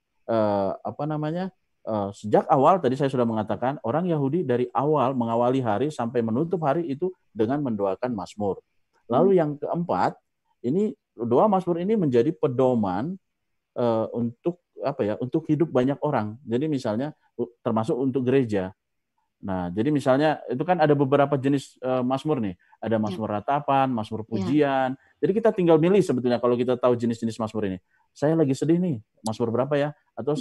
[SPEAKER 1] sejak awal tadi saya sudah mengatakan orang Yahudi dari awal mengawali hari sampai menutup hari itu dengan mendoakan Mazmur. Lalu yang keempat, ini doa Mazmur ini menjadi pedoman untuk hidup banyak orang. Jadi misalnya termasuk untuk gereja. Nah, jadi misalnya itu kan ada beberapa jenis Mazmur nih. Ada Mazmur ratapan, Mazmur pujian. Jadi kita tinggal milih sebetulnya kalau kita tahu jenis-jenis Mazmur ini. Saya lagi sedih nih, Mazmur berapa ya? Atau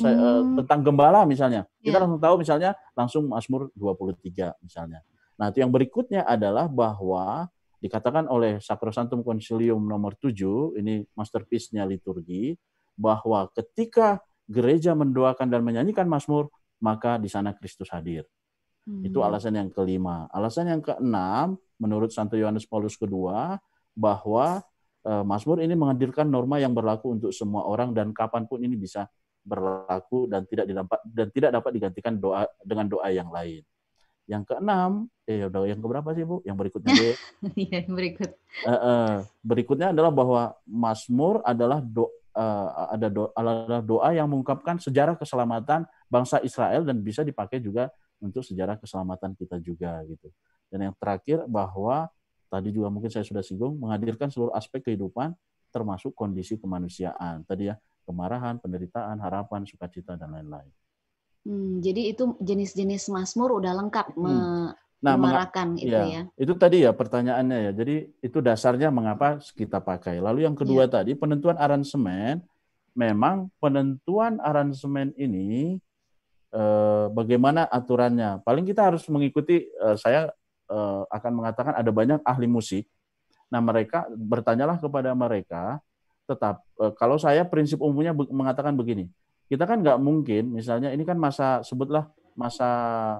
[SPEAKER 1] tentang gembala misalnya. Kita langsung tahu misalnya langsung Mazmur 23 misalnya. Nah, itu yang berikutnya adalah bahwa dikatakan oleh Sacrosanctum Concilium nomor 7, ini masterpiece-nya liturgi, bahwa ketika gereja mendoakan dan menyanyikan Mazmur, maka di sana Kristus hadir. Itu alasan yang kelima. Alasan yang keenam, menurut Santo Yohanes Paulus II, bahwa Mazmur ini menghadirkan norma yang berlaku untuk semua orang dan kapanpun ini bisa berlaku dan tidak dapat digantikan dengan doa yang lain. Yang keenam, yang keberapa sih Bu? Yang berikutnya deh.
[SPEAKER 2] Iya,
[SPEAKER 1] Berikutnya adalah bahwa Mazmur adalah doa yang mengungkapkan sejarah keselamatan bangsa Israel dan bisa dipakai juga untuk sejarah keselamatan kita juga gitu. Dan yang terakhir bahwa tadi juga mungkin saya sudah singgung menghadirkan seluruh aspek kehidupan termasuk kondisi kemanusiaan. Tadi ya, kemarahan, penderitaan, harapan, sukacita dan lain-lain.
[SPEAKER 2] Jadi itu jenis-jenis Mazmur udah lengkap menyuarakan itu ya.
[SPEAKER 1] Itu tadi ya pertanyaannya ya. Jadi itu dasarnya mengapa kita pakai. Lalu yang kedua tadi penentuan aransemen. Memang penentuan aransemen ini bagaimana aturannya. Paling kita harus mengikuti. Saya akan mengatakan ada banyak ahli musik. Nah mereka bertanyalah kepada mereka. Tetap kalau saya prinsip umumnya mengatakan begini. Kita kan nggak mungkin, misalnya ini kan sebutlah masa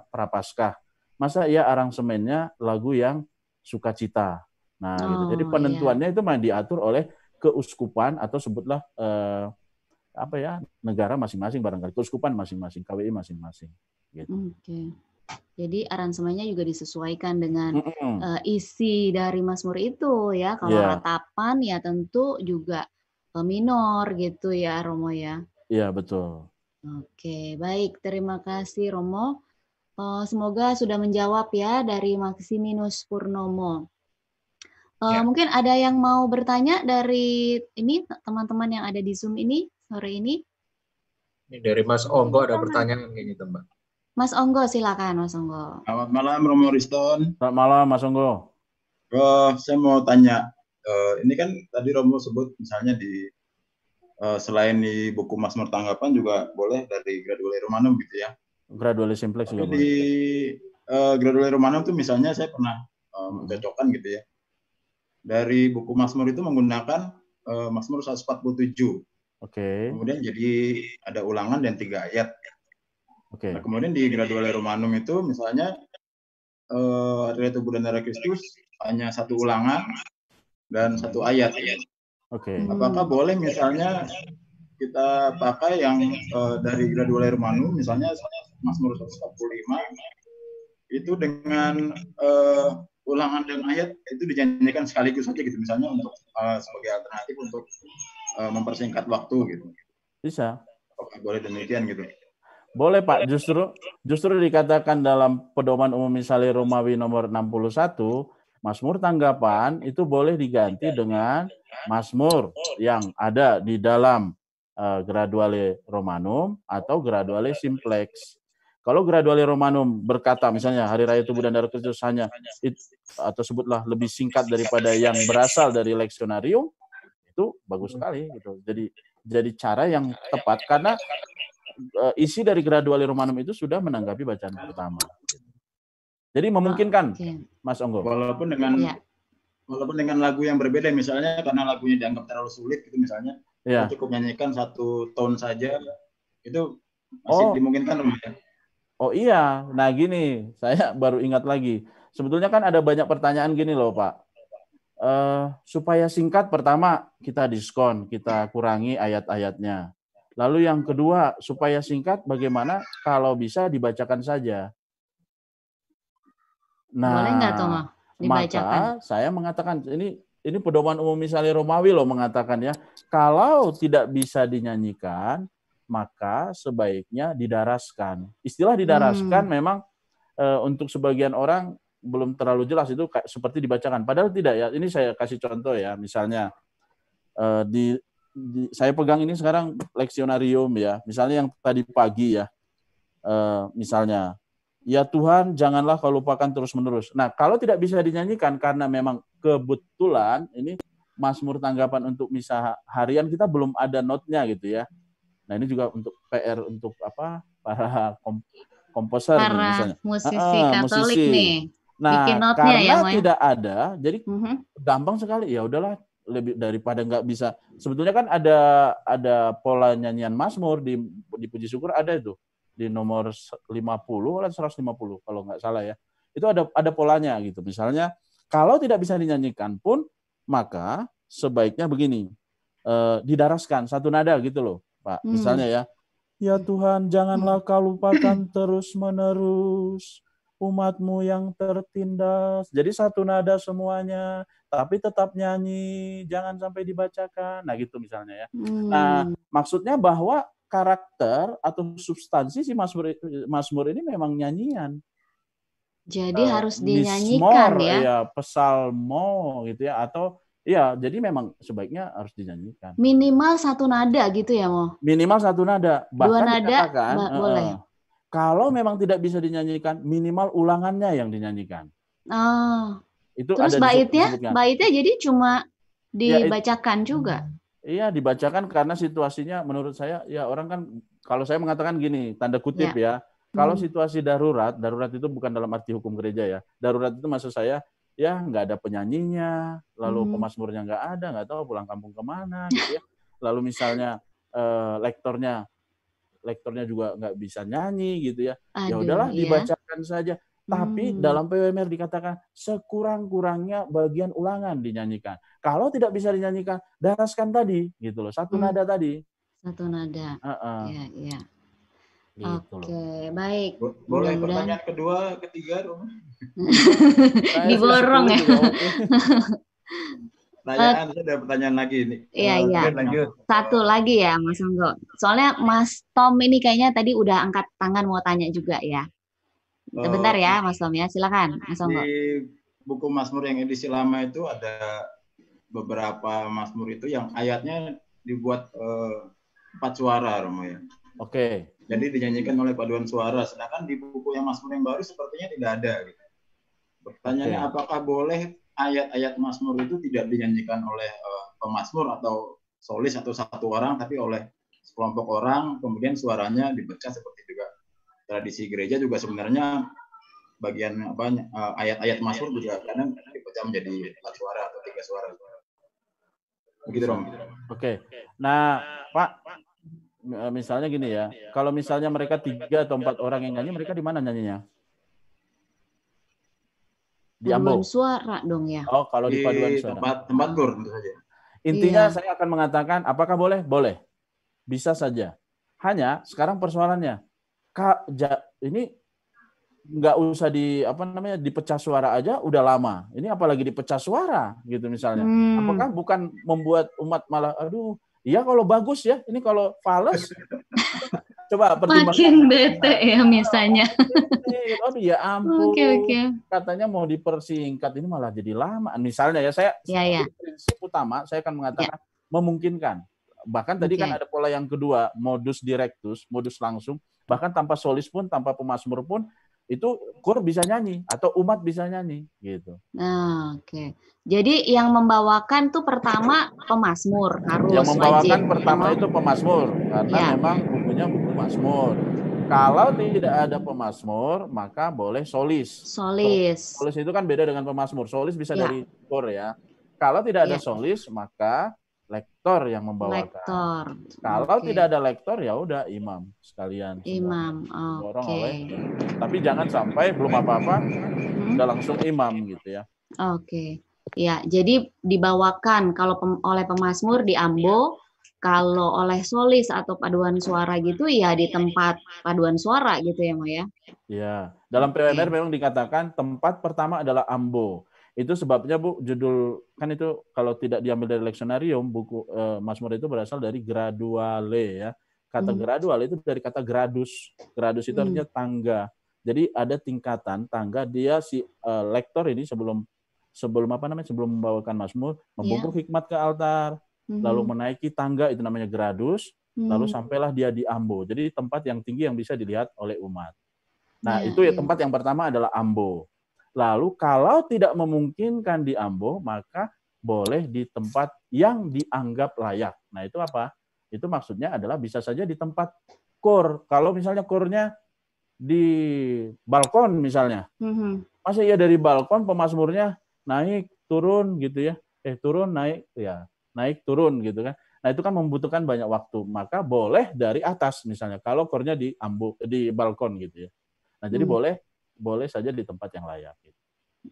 [SPEAKER 1] Prapaskah. Masa ya aransemennya lagu yang sukacita. Nah, gitu. Jadi penentuannya itu diatur oleh keuskupan atau sebutlah negara masing-masing barangkali, keuskupan masing-masing, KWI masing-masing. Gitu.
[SPEAKER 2] Oke. Jadi aransemennya juga disesuaikan dengan isi dari Mazmur itu ya. Kalau ratapan ya tentu juga minor gitu ya, Romo ya.
[SPEAKER 1] Iya, betul.
[SPEAKER 2] Oke, baik. Terima kasih, Romo. Semoga sudah menjawab ya dari Maximinus Purnomo. Mungkin ada yang mau bertanya dari ini teman-teman yang ada di Zoom ini sore ini?
[SPEAKER 4] Ini dari Mas Onggo ada pertanyaan kayaknya tuh, Mbak.
[SPEAKER 2] Mas Onggo, silakan Mas Onggo.
[SPEAKER 5] Selamat malam Romo Riston.
[SPEAKER 1] Selamat malam Mas Onggo.
[SPEAKER 5] Saya mau tanya, ini kan tadi Romo sebut misalnya selain di buku Mazmur Tanggapan juga boleh dari Graduale Romanum gitu ya.
[SPEAKER 1] Graduale Simplex juga
[SPEAKER 5] Tapi
[SPEAKER 1] boleh.
[SPEAKER 5] di Graduale Romanum tuh misalnya saya pernah mencocokkan gitu ya. Dari buku Mazmur itu menggunakan Mazmur 147.
[SPEAKER 1] Oke.
[SPEAKER 5] Kemudian jadi ada ulangan dan 3 ayat.
[SPEAKER 1] Oke.
[SPEAKER 5] Nah, kemudian di Graduale Romanum itu misalnya Adalah Tubuh dan Darah Kristus hanya 1 ulangan dan 1 ayat.
[SPEAKER 1] Oke.
[SPEAKER 5] Apakah boleh misalnya kita pakai yang dari Graduale Romanum, misalnya Mazmur 145 itu dengan ulangan dan ayat itu dinyanyikan sekaligus saja gitu, misalnya untuk sebagai alternatif untuk mempersingkat waktu gitu.
[SPEAKER 1] Bisa.
[SPEAKER 5] Apakah boleh demikian gitu?
[SPEAKER 1] Boleh Pak, justru dikatakan dalam Pedoman Umum Misale Romawi nomor 61, Mazmur Tanggapan itu boleh diganti dengan Mazmur yang ada di dalam Graduale Romanum atau Graduale Simplex. Kalau Graduale Romanum berkata misalnya Hari Raya Tubuh dan Darah Kristus hanya atau sebutlah lebih singkat daripada yang berasal dari Lectionarium, itu bagus sekali gitu. Jadi cara yang tepat karena isi dari Graduale Romanum itu sudah menanggapi bacaan pertama. Jadi memungkinkan, Mas Onggo.
[SPEAKER 5] Walaupun dengan lagu yang berbeda, misalnya karena lagunya dianggap terlalu sulit, gitu misalnya, kita cukup nyanyikan 1 tone saja, itu masih dimungkinkan, ya?
[SPEAKER 1] Oh iya, nah gini, saya baru ingat lagi. Sebetulnya kan ada banyak pertanyaan gini loh Pak. Supaya singkat, pertama kita diskon, kita kurangi ayat-ayatnya. Lalu yang kedua, supaya singkat, bagaimana kalau bisa dibacakan saja? Nah,
[SPEAKER 2] boleh nggak Tomo dibacakan?
[SPEAKER 1] Maka saya mengatakan, ini Pedoman Umum Misale Romawi loh mengatakan ya, kalau tidak bisa dinyanyikan, maka sebaiknya didaraskan. Istilah didaraskan memang untuk sebagian orang belum terlalu jelas, itu seperti dibacakan. Padahal tidak ya, ini saya kasih contoh ya, misalnya saya pegang ini sekarang Lectionarium ya, misalnya yang tadi pagi ya, misalnya, ya Tuhan janganlah kau lupakan terus-menerus. Nah, kalau tidak bisa dinyanyikan karena memang kebetulan ini Mazmur Tanggapan untuk misa harian kita belum ada notnya gitu ya. Nah, ini juga untuk PR untuk para komposer
[SPEAKER 2] para
[SPEAKER 1] nih, misalnya.
[SPEAKER 2] musisi Katolik
[SPEAKER 1] musisi.
[SPEAKER 2] nih.
[SPEAKER 1] Nah,
[SPEAKER 2] bikin notnya
[SPEAKER 1] karena
[SPEAKER 2] ya,
[SPEAKER 1] tidak ada, jadi gampang sekali. Ya udahlah, lebih daripada nggak bisa. Sebetulnya kan ada pola nyanyian Mazmur di Puji Syukur, ada itu di nomor 50 atau 150 kalau nggak salah ya. Itu ada polanya gitu. Misalnya kalau tidak bisa dinyanyikan pun maka sebaiknya begini, didaraskan 1 nada gitu loh Pak. Misalnya ya, ya Tuhan janganlah kau lupakan terus-menerus umat-Mu yang tertindas. Jadi 1 nada semuanya, tapi tetap nyanyi, jangan sampai dibacakan. Nah gitu misalnya ya. Nah maksudnya bahwa karakter atau substansi si Mazmur ini memang nyanyian.
[SPEAKER 2] Jadi harus dinyanyikan
[SPEAKER 1] Mizmor,
[SPEAKER 2] ya.
[SPEAKER 1] Psalmo gitu ya, atau ya jadi memang sebaiknya harus dinyanyikan.
[SPEAKER 2] Minimal 1 nada gitu ya, Mo?
[SPEAKER 1] Minimal 1 nada.
[SPEAKER 2] 2
[SPEAKER 1] Bahkan
[SPEAKER 2] nada
[SPEAKER 1] dikatakan,
[SPEAKER 2] boleh.
[SPEAKER 1] Kalau memang tidak bisa dinyanyikan, minimal ulangannya yang dinyanyikan. Itu
[SPEAKER 2] terus
[SPEAKER 1] ada
[SPEAKER 2] baitnya jadi cuma dibacakan juga?
[SPEAKER 1] Iya, dibacakan karena situasinya menurut saya, ya orang kan, kalau saya mengatakan gini, tanda kutip ya, kalau situasi darurat itu bukan dalam arti hukum gereja ya, darurat itu maksud saya, ya nggak ada penyanyinya, lalu pemazmurnya nggak ada, nggak tahu pulang kampung kemana, gitu ya. Lalu misalnya lektornya juga nggak bisa nyanyi gitu ya. Ya udahlah dibacakan saja. Tapi dalam PWMR dikatakan sekurang-kurangnya bagian ulangan dinyanyikan. Kalau tidak bisa dinyanyikan, daraskan tadi gitu loh. 1 nada tadi.
[SPEAKER 2] 1 nada. Iya.
[SPEAKER 1] Gitu
[SPEAKER 2] Oke, baik.
[SPEAKER 5] Boleh pertanyaan kedua, ketiga, Romo?
[SPEAKER 2] Diborong ya.
[SPEAKER 5] Saya ada pertanyaan lagi nih.
[SPEAKER 2] Iya.
[SPEAKER 5] Lanjut.
[SPEAKER 2] 1 lagi ya, Mas Onggo. Soalnya Mas Tom ini kayaknya tadi udah angkat tangan mau tanya juga ya. Sebentar ya, Mas Tom ya. Silakan, Mas Onggo.
[SPEAKER 5] Di buku Mazmur yang edisi lama itu ada beberapa Mazmur itu yang ayatnya dibuat 4 suara, Romo ya.
[SPEAKER 1] Oke.
[SPEAKER 5] Jadi dinyanyikan oleh paduan suara. Sedangkan di buku yang Mazmur yang baru sepertinya tidak ada. Gitu. Pertanyaannya, apakah boleh ayat-ayat Mazmur itu tidak dinyanyikan oleh pemazmur atau solis atau satu orang, tapi oleh sekelompok orang, kemudian suaranya dipecah seperti juga tradisi gereja juga sebenarnya bagian ayat-ayat Mazmur juga kadang dipecah menjadi 4 suara atau 3 suara. Begitu, Rom.
[SPEAKER 1] Oke. Nah, Pak, misalnya gini ya, kalau misalnya mereka 3 atau 4 orang yang nyanyi, mereka di mana nyanyinya? Di
[SPEAKER 2] Paduan
[SPEAKER 1] ambo.
[SPEAKER 2] suara dong ya.
[SPEAKER 1] Oh, kalau di paduan suara.
[SPEAKER 5] Tempat gur tentu saja.
[SPEAKER 1] Intinya saya akan mengatakan, apakah boleh? Boleh. Bisa saja. Hanya sekarang persoalannya, ini nggak usah dipecah suara aja udah lama. Ini apalagi dipecah suara gitu misalnya. Apakah bukan membuat umat malah iya kalau bagus ya, ini kalau fales coba pertimbangkan.
[SPEAKER 2] Makin bete ya misalnya.
[SPEAKER 1] Aduh ya ampun.
[SPEAKER 2] Okay.
[SPEAKER 1] Katanya mau dipersingkat, ini malah jadi lama. Misalnya ya prinsip utama saya akan mengatakan memungkinkan. Bahkan tadi kan ada pola yang kedua, modus directus, modus langsung, bahkan tanpa solis pun, tanpa pemazmur pun, itu kor bisa nyanyi atau umat bisa nyanyi gitu.
[SPEAKER 2] Nah, oke. Jadi yang membawakan tuh pertama pemazmur harus
[SPEAKER 1] yang membawakan
[SPEAKER 2] wajib.
[SPEAKER 1] Pertama itu pemazmur karena memang bukunya buku mazmur. Kalau tidak ada pemazmur maka boleh solis. Solis itu kan beda dengan pemazmur. Solis bisa dari kor ya. Kalau tidak ada solis maka lektor yang membawakan. Kalau tidak ada lektor ya udah imam sekalian.
[SPEAKER 2] Imam,
[SPEAKER 1] tapi jangan sampai belum apa-apa udah langsung imam gitu ya.
[SPEAKER 2] Oke. Ya, jadi dibawakan kalau oleh pemazmur di ambo, kalau oleh solis atau paduan suara gitu ya di tempat paduan suara gitu ya, Mo ya.
[SPEAKER 1] Iya, dalam PWMR memang dikatakan tempat pertama adalah ambo. Itu sebabnya Bu, judul kan itu kalau tidak diambil dari leksionarium, buku Mazmur itu berasal dari graduale ya. Kata graduale itu dari kata gradus. Gradus itu artinya tangga. Jadi ada tingkatan tangga. Dia si lektor ini sebelum membawakan Mazmur, membungkuk hikmat ke altar, lalu menaiki tangga itu namanya gradus, lalu sampailah dia di ambo. Jadi tempat yang tinggi yang bisa dilihat oleh umat. Nah, itu ya tempat yang pertama adalah ambo. Lalu kalau tidak memungkinkan di ambo, maka boleh di tempat yang dianggap layak. Nah, itu apa? Itu maksudnya adalah bisa saja di tempat kor. Kalau misalnya kornya di balkon misalnya. Masa iya dari balkon pemazmurnya naik, turun gitu ya. Turun, naik, ya. Naik, turun gitu kan. Nah, itu kan membutuhkan banyak waktu. Maka boleh dari atas misalnya. Kalau kornya di balkon gitu ya. Nah, jadi boleh saja di tempat yang layak. Gitu.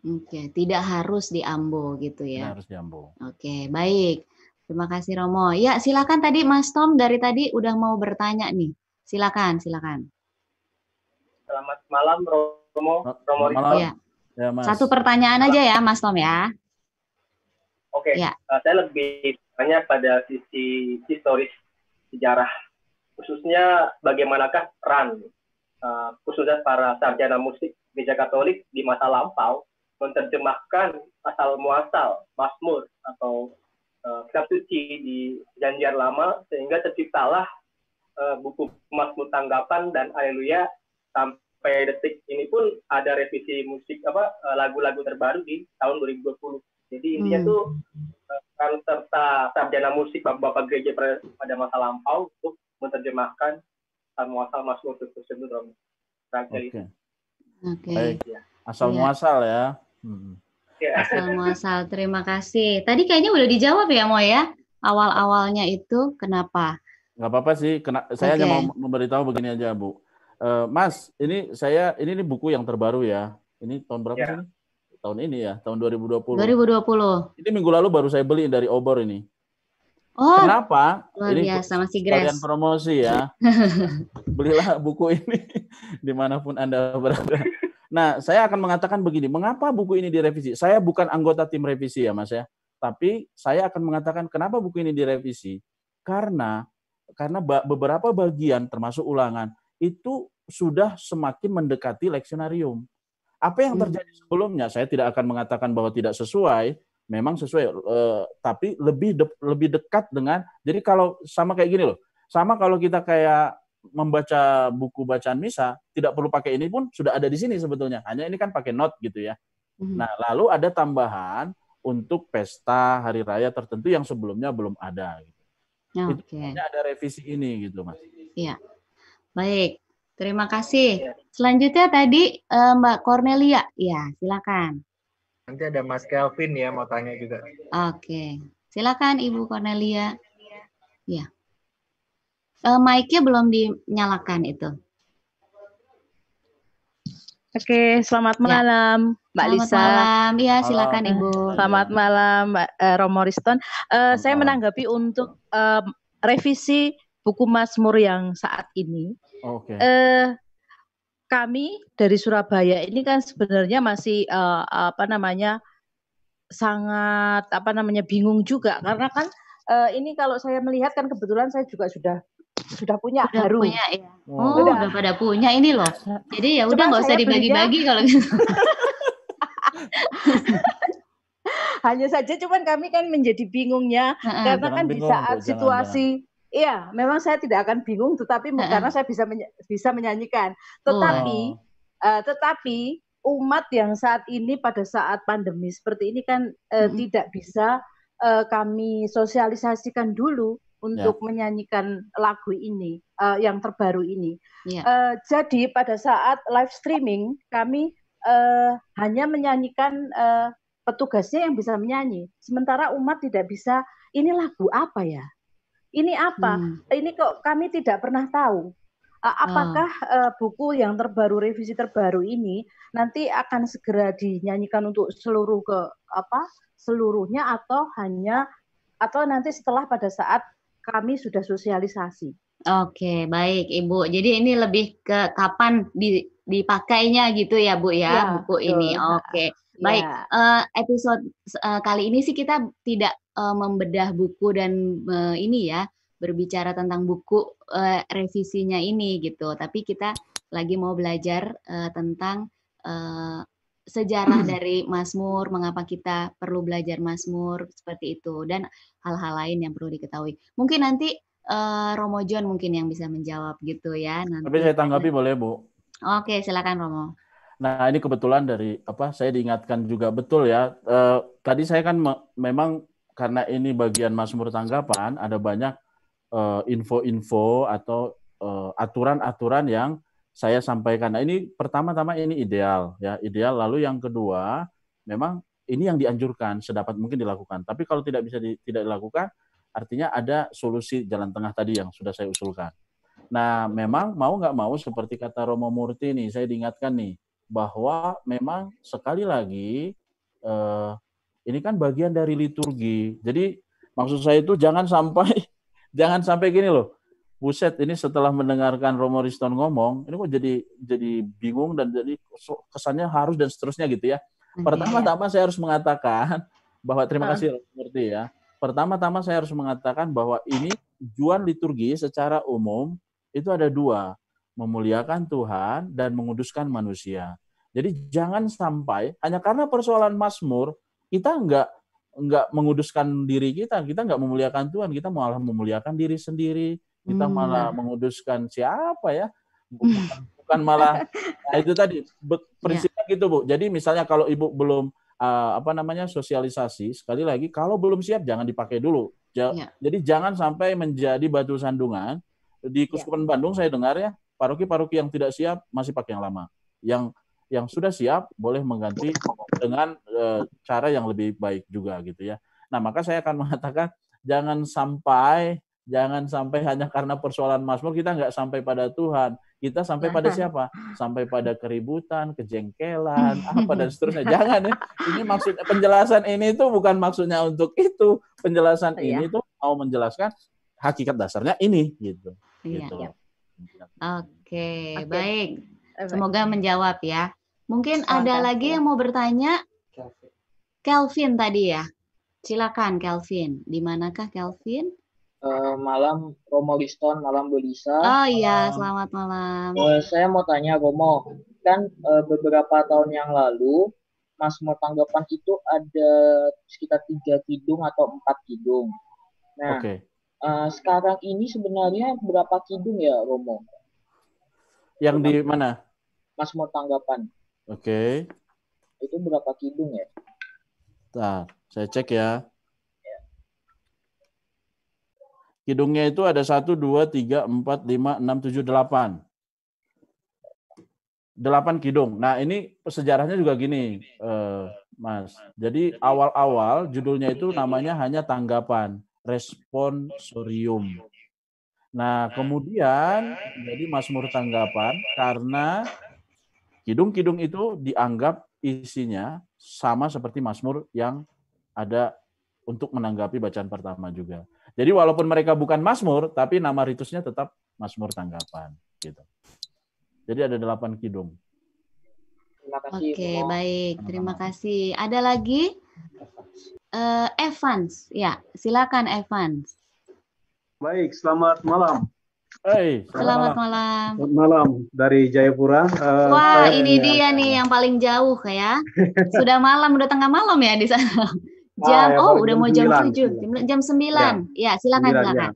[SPEAKER 2] Oke, tidak harus di ambo gitu ya.
[SPEAKER 1] Tidak harus di ambo.
[SPEAKER 2] Oke, baik. Terima kasih Romo. Ya, silakan tadi Mas Tom dari tadi udah mau bertanya nih. Silakan.
[SPEAKER 6] Selamat malam Romo.
[SPEAKER 2] Ya. Ya, Mas. Satu pertanyaan aja ya Mas Tom ya.
[SPEAKER 6] Oke, saya lebih tanya pada sisi historis sejarah. Khususnya bagaimanakah peran khususnya para sarjana musik Gereja Katolik di masa lampau menerjemahkan asal muasal Mazmur atau kitab suci di Perjanjian Lama sehingga terciptalah buku Mazmur Tanggapan dan Haleluya. Sampai detik ini pun ada revisi musik lagu-lagu terbaru di tahun 2020. Jadi intinya tuh peran serta sarjana musik bapak-bapak gereja pada masa lampau untuk menerjemahkan asal muasal Mazmur tersebut, Romo.
[SPEAKER 2] Oke.
[SPEAKER 1] Baik. Asal muasal ya.
[SPEAKER 2] Asal muasal. Terima kasih. Tadi kayaknya udah dijawab ya, Mo ya. Awal-awalnya itu kenapa?
[SPEAKER 1] Nggak apa-apa sih. Saya hanya mau memberitahu begini aja, Bu. Mas, ini buku yang terbaru ya. Ini tahun berapa sih? Tahun ini ya, tahun 2020.
[SPEAKER 2] 2020.
[SPEAKER 1] Ini minggu lalu baru saya beli dari Obor ini.
[SPEAKER 2] Oh,
[SPEAKER 1] kenapa?
[SPEAKER 2] Luar biasa, masih gratis.
[SPEAKER 1] Sekalian promosi ya. Belilah buku ini dimanapun Anda berada. Nah, saya akan mengatakan begini, mengapa buku ini direvisi? Saya bukan anggota tim revisi ya Mas ya, tapi saya akan mengatakan kenapa buku ini direvisi. Karena beberapa bagian termasuk ulangan itu sudah semakin mendekati leksionarium. Apa yang terjadi sebelumnya, saya tidak akan mengatakan bahwa tidak sesuai, memang sesuai, tapi lebih dekat dengan, jadi kalau sama kayak gini loh, sama kalau kita kayak membaca buku bacaan misa tidak perlu pakai ini pun sudah ada di sini sebetulnya. Hanya ini kan pakai note gitu ya. Nah, lalu ada tambahan untuk pesta hari raya tertentu yang sebelumnya belum ada. Gitu. Itu hanya ada revisi ini gitu, Mas.
[SPEAKER 2] Iya. Baik. Terima kasih. Selanjutnya tadi Mbak Cornelia. Ya, silakan.
[SPEAKER 4] Nanti ada Mas Kelvin ya mau tanya juga.
[SPEAKER 2] Oke. Silakan Ibu Cornelia. Ya. Mic-nya belum dinyalakan itu.
[SPEAKER 7] Oke, selamat malam Mbak Lisa.
[SPEAKER 2] Selamat malam. Ya, silakan Ibu.
[SPEAKER 7] Selamat malam Mbak Romo Riston. Saya menanggapi untuk revisi buku Mazmur yang saat ini.
[SPEAKER 1] Oke.
[SPEAKER 7] Kami dari Surabaya ini kan sebenarnya masih sangat bingung juga karena kan ini kalau saya melihat kan kebetulan saya juga sudah punya baru.
[SPEAKER 2] Punya, ya. Udah pada punya ini loh. Jadi ya udah nggak usah dibagi-bagi kalau gitu.
[SPEAKER 7] Hanya saja cuman kami kan menjadi bingungnya karena kan di saat situasi iya, memang saya tidak akan bingung tetapi karena saya bisa menyanyikan. Tetapi umat yang saat ini pada saat pandemi seperti ini kan tidak bisa kami sosialisasikan dulu untuk menyanyikan lagu ini yang terbaru ini. Jadi pada saat live streaming kami hanya menyanyikan petugasnya yang bisa menyanyi. Sementara umat tidak bisa, ini lagu apa ya? Ini apa? Ini kok kami tidak pernah tahu. Apakah buku yang terbaru, revisi terbaru ini nanti akan segera dinyanyikan untuk seluruhnya atau nanti setelah pada saat kami sudah sosialisasi.
[SPEAKER 2] Oke, baik Ibu. Jadi ini lebih ke kapan dipakainya gitu ya Bu ya, buku ini. Oke. Baik, episode kali ini sih kita tidak membedah buku dan berbicara tentang buku revisinya ini gitu. Tapi kita lagi mau belajar tentang sejarah dari Mazmur, mengapa kita perlu belajar Mazmur seperti itu dan hal-hal lain yang perlu diketahui. Mungkin nanti Romo John mungkin yang bisa menjawab gitu ya. Nanti.
[SPEAKER 1] Tapi saya tanggapi boleh Bu?
[SPEAKER 2] Oke, silakan Romo.
[SPEAKER 1] Nah, ini kebetulan dari saya diingatkan juga betul ya. Tadi saya kan memang karena ini bagian Mazmur tanggapan, ada banyak info-info atau aturan-aturan yang saya sampaikan. Nah, ini pertama-tama ini ideal ya, ideal. Lalu yang kedua, memang ini yang dianjurkan sedapat mungkin dilakukan. Tapi kalau tidak bisa tidak dilakukan, artinya ada solusi jalan tengah tadi yang sudah saya usulkan. Nah, memang mau nggak mau seperti kata Romo Murti nih, saya diingatkan nih bahwa memang sekali lagi ini kan bagian dari liturgi. Jadi maksud saya itu jangan sampai gini loh. Buset, ini setelah mendengarkan Romo Riston ngomong, ini kok jadi bingung dan jadi kesannya harus dan seterusnya gitu ya. Pertama-tama saya harus mengatakan bahwa terima kasih Romo Murti ya. Pertama-tama saya harus mengatakan bahwa ini tujuan liturgi secara umum itu ada dua, memuliakan Tuhan dan menguduskan manusia. Jadi jangan sampai hanya karena persoalan Mazmur kita enggak menguduskan diri kita nggak memuliakan Tuhan, kita malah memuliakan diri sendiri, kita malah menguduskan siapa ya? Bukan malah nah itu tadi prinsipnya gitu Bu. Jadi misalnya kalau Ibu belum sosialisasi, sekali lagi kalau belum siap jangan dipakai dulu. Jadi jangan sampai menjadi batu sandungan. Di Keuskupan Bandung saya dengar ya, paroki-paroki yang tidak siap masih pakai yang lama. Yang sudah siap boleh mengganti dengan cara yang lebih baik juga gitu ya. Nah, maka saya akan mengatakan jangan sampai hanya karena persoalan Mazmur kita nggak sampai pada Tuhan. Kita sampai pada siapa? Sampai pada keributan, kejengkelan, apa dan seterusnya. Jangan ya. Ini maksudnya penjelasan ini tuh bukan maksudnya untuk itu. Penjelasan ini tuh mau menjelaskan hakikat dasarnya ini gitu. Gitu.
[SPEAKER 2] Oke, baik. Semoga menjawab ya. Mungkin ada lagi yang mau bertanya? Kelvin tadi ya. Silakan Kelvin. Di manakah Kelvin?
[SPEAKER 8] Malam Romo Liston, malam Bu Lisa.
[SPEAKER 2] Oh iya, selamat malam.
[SPEAKER 8] Saya mau tanya Romo, kan beberapa tahun yang lalu Mazmur tanggapan itu ada sekitar 3 kidung atau 4 kidung. Nah, sekarang ini sebenarnya berapa kidung ya, Romo?
[SPEAKER 1] Yang di mana?
[SPEAKER 8] Mazmur Tanggapan.
[SPEAKER 1] Oke.
[SPEAKER 8] Itu berapa kidung ya?
[SPEAKER 1] Nah, saya cek ya. Kidungnya itu ada 1, 2, 3, 4, 5, 6, 7, 8. 8 kidung. Nah, ini sejarahnya juga gini, Mas. Jadi awal-awal judulnya itu namanya hanya tanggapan, responsorium. Nah, kemudian jadi Mazmur Tanggapan karena kidung-kidung itu dianggap isinya sama seperti Mazmur yang ada untuk menanggapi bacaan pertama juga. Jadi walaupun mereka bukan Mazmur, tapi nama ritusnya tetap Mazmur Tanggapan. Gitu. Jadi ada 8 kidung.
[SPEAKER 8] Terima kasih.
[SPEAKER 2] Oke, baik. Terima kasih. Ada lagi? Evans. Ya, silakan Evans.
[SPEAKER 9] Baik, selamat malam.
[SPEAKER 1] Hey,
[SPEAKER 2] selamat malam.
[SPEAKER 9] Selamat malam dari Jayapura.
[SPEAKER 2] Wah, ini dia nih yang paling jauh ya. Sudah malam, udah tengah malam ya di sana. Udah mau jam 7, jam 9. Ya, silakan.
[SPEAKER 9] Ya.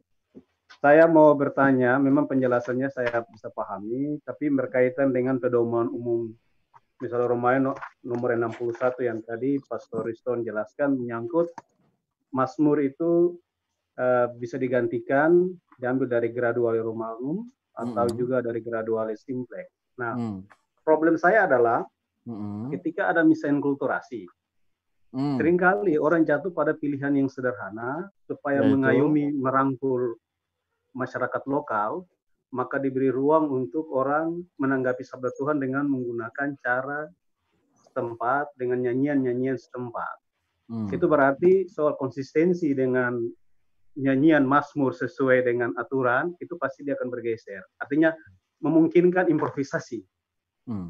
[SPEAKER 9] Saya mau bertanya, memang penjelasannya saya bisa pahami, tapi berkaitan dengan pedoman umum. Misalnya Romawi nomor 61 yang tadi Pastor Riston jelaskan menyangkut Mazmur itu bisa digantikan, diambil dari graduale Romanum atau juga dari graduale simplex. Nah, problem saya adalah ketika ada misenkulturasi, seringkali orang jatuh pada pilihan yang sederhana supaya mengayomi, merangkul masyarakat lokal, maka diberi ruang untuk orang menanggapi sabda Tuhan dengan menggunakan cara setempat, dengan nyanyian-nyanyian setempat. Itu berarti soal konsistensi dengan nyanyian Mazmur sesuai dengan aturan, itu pasti dia akan bergeser. Artinya memungkinkan improvisasi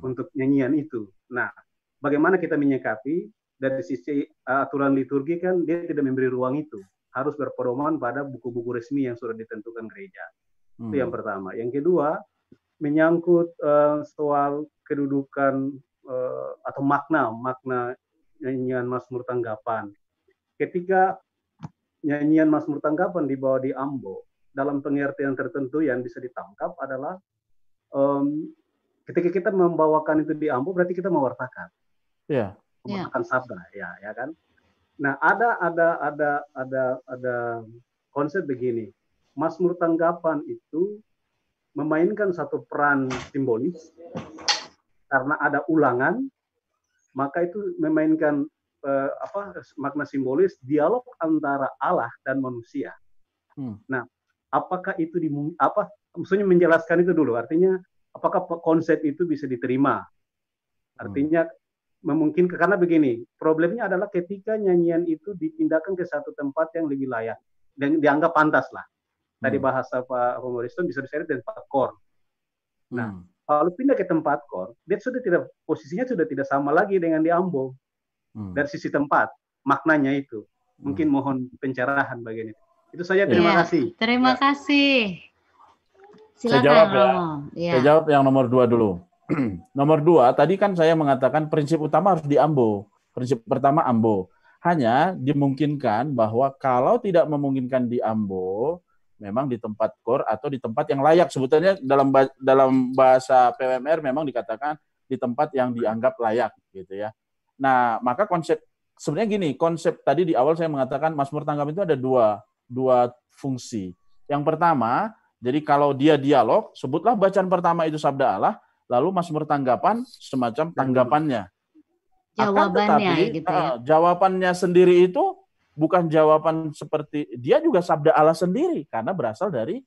[SPEAKER 9] untuk nyanyian itu. Nah, bagaimana kita menyikapi dari sisi aturan liturgi kan dia tidak memberi ruang itu. Harus berpedoman pada buku-buku resmi yang sudah ditentukan gereja. Itu yang pertama. Yang kedua, menyangkut soal kedudukan atau makna nyanyian Mazmur Tanggapan. Ketika nyanyian Mazmur Tanggapan dibawa di Ambo, dalam pengertian tertentu yang bisa ditangkap adalah ketika kita membawakan itu di Ambo, berarti kita mewartakan, mewartakan sabda, ya kan? Nah, ada konsep begini. Mazmur Tanggapan itu memainkan satu peran simbolis karena ada ulangan, maka itu memainkan makna simbolis dialog antara Allah dan manusia. Nah, apakah itu maksudnya menjelaskan itu dulu, artinya apakah konsep itu bisa diterima? Artinya memungkinkan, karena begini, problemnya adalah ketika nyanyian itu dipindahkan ke satu tempat yang lebih layak dan dianggap pantas lah. Tadi bahasa Pak Romo Riston bisa diseret di tempat kor. Nah, kalau pindah ke tempat kor, dia sudah tidak, posisinya sudah tidak sama lagi dengan di Ambo. Dari sisi tempat, maknanya itu. Mungkin mohon pencerahan bagian itu. Itu saja, terima kasih.
[SPEAKER 2] Terima kasih. Silakan,
[SPEAKER 1] saya jawab ya. Saya jawab yang nomor 2 dulu. Nomor 2, tadi kan saya mengatakan prinsip utama harus di Ambo. Prinsip pertama Ambo. Hanya dimungkinkan bahwa kalau tidak memungkinkan di Ambo, memang di tempat kor atau di tempat yang layak. Sebetulnya dalam bahasa PWMR memang dikatakan di tempat yang dianggap layak, gitu ya. Nah, maka konsep sebenarnya gini, konsep tadi di awal saya mengatakan Mazmur Tanggapan itu ada dua fungsi. Yang pertama, jadi kalau dia dialog, sebutlah bacaan pertama itu sabda Allah, lalu Mazmur Tanggapan semacam tanggapannya.
[SPEAKER 2] Jawabannya gitu ya.
[SPEAKER 1] Jawabannya sendiri itu bukan jawaban seperti, dia juga sabda Allah sendiri karena berasal dari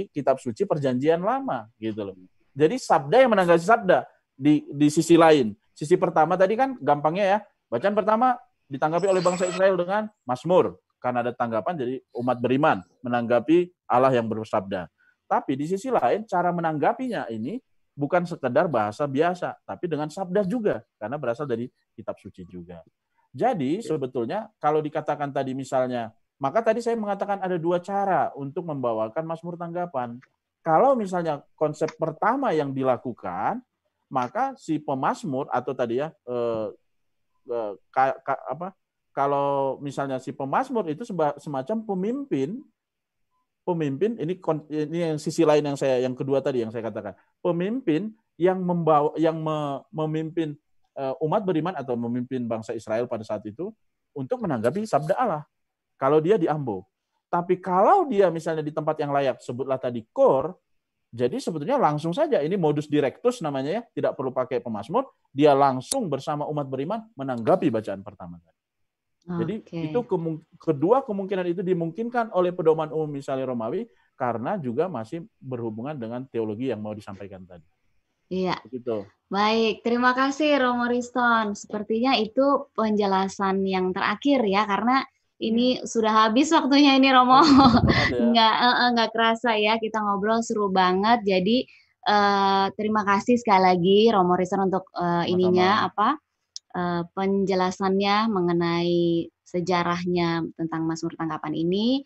[SPEAKER 1] kitab suci Perjanjian Lama gitu loh. Jadi sabda yang menanggapi sabda di sisi lain. Sisi pertama tadi kan gampangnya ya, bacaan pertama ditanggapi oleh bangsa Israel dengan Mazmur, karena ada tanggapan jadi umat beriman menanggapi Allah yang bersabda. Tapi di sisi lain cara menanggapinya ini bukan sekedar bahasa biasa, tapi dengan sabda juga, karena berasal dari kitab suci juga. Jadi sebetulnya kalau dikatakan tadi misalnya, maka tadi saya mengatakan ada 2 cara untuk membawakan Mazmur Tanggapan. Kalau misalnya konsep pertama yang dilakukan, maka si pemazmur atau tadi ya kalau misalnya si pemazmur itu semacam pemimpin pemimpin ini yang sisi lain yang kedua tadi yang saya katakan. Pemimpin yang memimpin umat beriman atau memimpin bangsa Israel pada saat itu untuk menanggapi sabda Allah. Kalau dia di Ambo. Tapi kalau dia misalnya di tempat yang layak, sebutlah tadi kor, jadi sebetulnya langsung saja, ini modus directus namanya ya, tidak perlu pakai pemazmur, dia langsung bersama umat beriman menanggapi bacaan pertama. Jadi itu kedua kemungkinan itu dimungkinkan oleh pedoman umum misalnya Romawi, karena juga masih berhubungan dengan teologi yang mau disampaikan tadi.
[SPEAKER 2] Iya.
[SPEAKER 1] Begitu.
[SPEAKER 2] Baik, terima kasih Romo Riston. Sepertinya itu penjelasan yang terakhir ya, karena ini sudah habis waktunya ini Romo. Nggak kerasa ya, kita ngobrol seru banget. Jadi terima kasih sekali lagi Romo Riston untuk penjelasannya mengenai sejarahnya tentang Mazmur Tanggapan ini.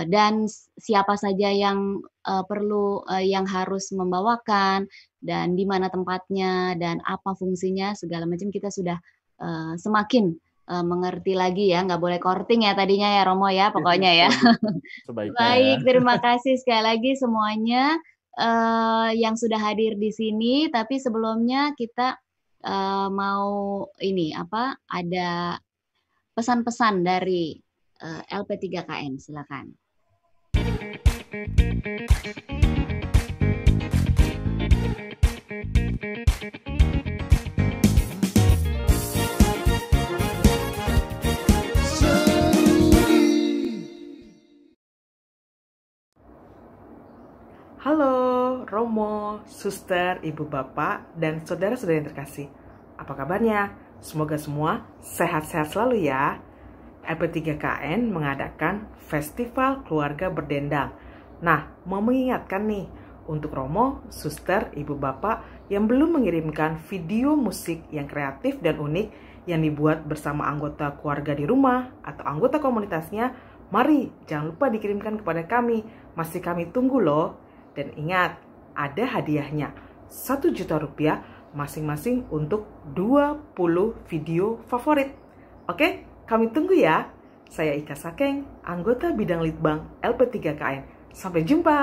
[SPEAKER 2] Dan siapa saja yang yang harus membawakan dan di mana tempatnya dan apa fungsinya segala macam kita sudah semakin mengerti lagi ya, nggak boleh korting ya tadinya ya Romo ya pokoknya ya. Baik, terima kasih sekali lagi semuanya yang sudah hadir di sini. Tapi sebelumnya kita mau ada pesan-pesan dari LP3KN, silakan.
[SPEAKER 10] Halo, Romo, Suster, Ibu Bapak, dan saudara-saudara yang terkasih. Apa kabarnya? Semoga semua sehat-sehat selalu ya. LP3KN mengadakan Festival Keluarga Berdendang. Nah, mau mengingatkan nih, untuk Romo, Suster, Ibu Bapak yang belum mengirimkan video musik yang kreatif dan unik yang dibuat bersama anggota keluarga di rumah atau anggota komunitasnya, mari jangan lupa dikirimkan kepada kami. Masih kami tunggu loh. Dan ingat, ada hadiahnya, 1 juta rupiah masing-masing untuk 20 video favorit. Oke, kami tunggu ya. Saya Ika Sakeng, anggota bidang Litbang LP3KN. Sampai jumpa.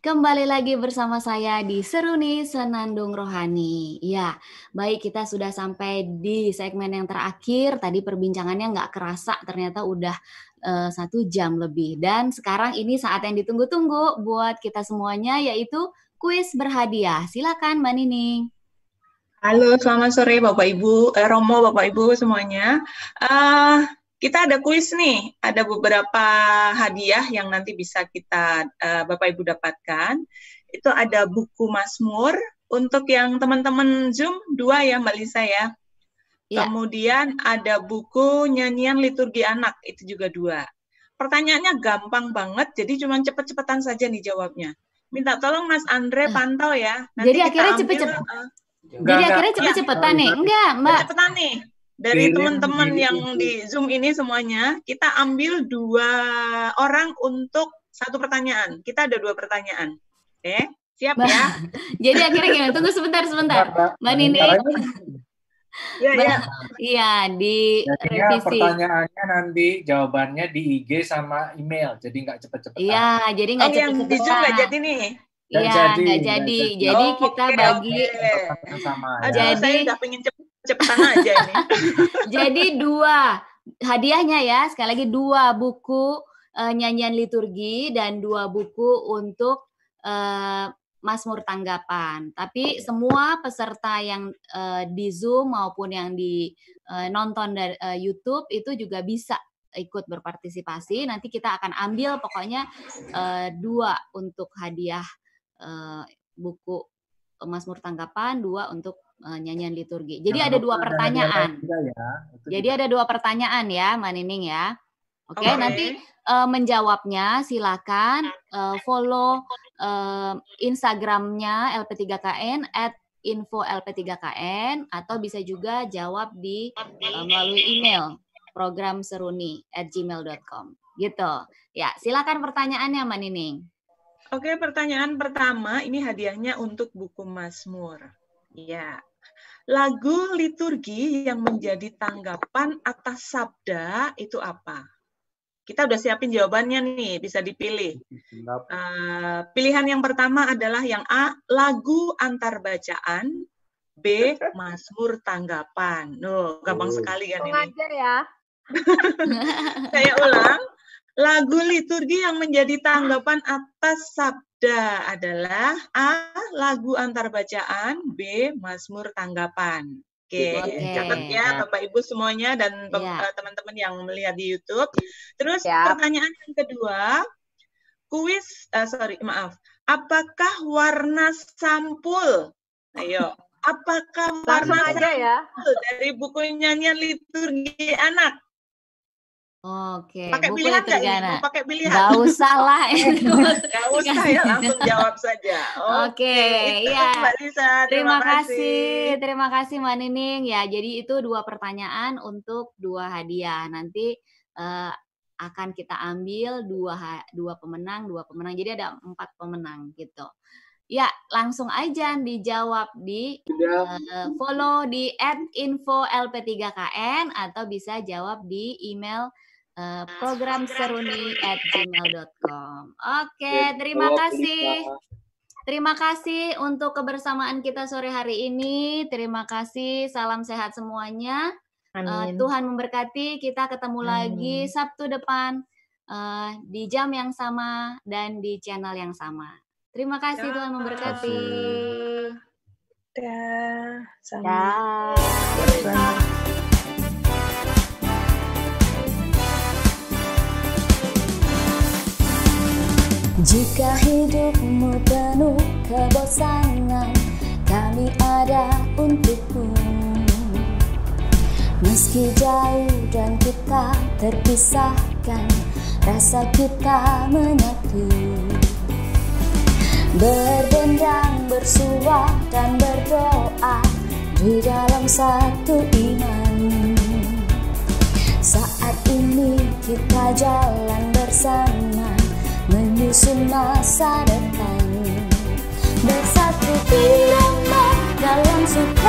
[SPEAKER 2] Kembali lagi bersama saya di Seruni Senandung Rohani. Ya, baik, kita sudah sampai di segmen yang terakhir. Tadi perbincangannya nggak kerasa, ternyata udah 1 jam lebih. Dan sekarang ini saat yang ditunggu-tunggu buat kita semuanya, yaitu kuis berhadiah. Silakan Mbak Nining.
[SPEAKER 11] Halo, selamat sore Bapak Ibu, Romo, Bapak Ibu semuanya. Kita ada kuis nih, ada beberapa hadiah yang nanti bisa kita Bapak Ibu dapatkan. Itu ada buku Mazmur untuk yang teman-teman Zoom 2 ya Mbak Lisa ya. Kemudian ada buku nyanyian liturgi anak, itu juga 2. Pertanyaannya gampang banget, jadi cuma cepet-cepetan saja nih jawabnya. Minta tolong Mas Andre pantau ya. Nanti
[SPEAKER 2] jadi akhirnya cepet-cepet. Jadi akhirnya cepet-cepetan nih, enggak Mbak?
[SPEAKER 11] Cepetan nih. Dari teman-teman yang di Zoom ini semuanya, kita ambil 2 orang untuk 1 pertanyaan. Kita ada 2 pertanyaan. Oke, siap ya?
[SPEAKER 2] Jadi akhirnya gimana? Tunggu sebentar. Mbak Nini. Iya, di revisi.
[SPEAKER 4] Pertanyaannya nanti jawabannya di IG sama email, jadi nggak cepet-cepetan.
[SPEAKER 2] Iya, jadi nggak cepet-cepetan.
[SPEAKER 11] Yang di Zoom nggak jadi nih?
[SPEAKER 2] Iya, nggak jadi. Jadi kita bagi.
[SPEAKER 11] Jadi saya udah pengen cepetan aja ini.
[SPEAKER 2] Jadi 2 hadiahnya ya, sekali lagi 2 buku nyanyian liturgi dan 2 buku untuk Mazmur Tanggapan. Tapi semua peserta yang di Zoom maupun yang di nonton dari YouTube itu juga bisa ikut berpartisipasi. Nanti kita akan ambil pokoknya 2 untuk hadiah buku Mazmur Tanggapan, 2 untuk nyanyian liturgi. Jadi ada 2 pertanyaan. Jadi ada 2 pertanyaan ya, Mbak Nining ya. Oke, nanti menjawabnya silakan follow Instagramnya LP3KN @info-lp3kn atau bisa juga jawab di melalui email programseruni@gmail.com. gitu. Ya, silakan pertanyaannya Mbak Nining.
[SPEAKER 11] Oke, pertanyaan pertama ini hadiahnya untuk buku Mazmur. Ya. Lagu liturgi yang menjadi tanggapan atas sabda itu apa? Kita udah siapin jawabannya nih, bisa dipilih. Pilihan yang pertama adalah yang A, lagu antar bacaan. B, Mazmur tanggapan. Gampang sekali kan ini.
[SPEAKER 7] Ya.
[SPEAKER 11] Saya ulang. Lagu liturgi yang menjadi tanggapan atas sabda adalah A, lagu antar bacaan, B, Mazmur tanggapan. Oke, catat ya Bapak Ibu semuanya dan teman-teman yang melihat di YouTube. Terus pertanyaan yang kedua, apakah warna sampul? Ayo, apakah warna sampul dari buku nyanyian liturgi anak?
[SPEAKER 2] Oke,
[SPEAKER 11] pakai
[SPEAKER 2] buku
[SPEAKER 11] pilihan
[SPEAKER 2] liturgi anak.
[SPEAKER 11] Pakai pilihan.
[SPEAKER 2] Gak usah lah.
[SPEAKER 11] Gak usah ya, langsung jawab saja.
[SPEAKER 2] Oke,
[SPEAKER 11] ya. Mbak Lisa,
[SPEAKER 2] terima kasih Mbak Nining. Ya, jadi itu 2 pertanyaan untuk 2 hadiah. Nanti akan kita ambil 2 pemenang. Jadi ada 4 pemenang gitu. Ya, langsung aja dijawab di follow di @info-lp3kn atau bisa jawab di email programseruni@gmail.com. Oke, terima kasih. Terima kasih untuk kebersamaan kita sore hari ini. Terima kasih, salam sehat semuanya. Tuhan memberkati. Kita ketemu lagi Sabtu depan di jam yang sama dan di channel yang sama. Terima kasih, Tuhan memberkati.
[SPEAKER 12] Jika hidupmu penuh kebosanan, kami ada untukmu. Meski jauh dan kita terpisahkan, rasa kita menyatu. Berdendang, bersua dan berdoa di dalam satu iman. Saat ini kita jalan bersama, menyusun masa depan. Bersatu irama dalam suka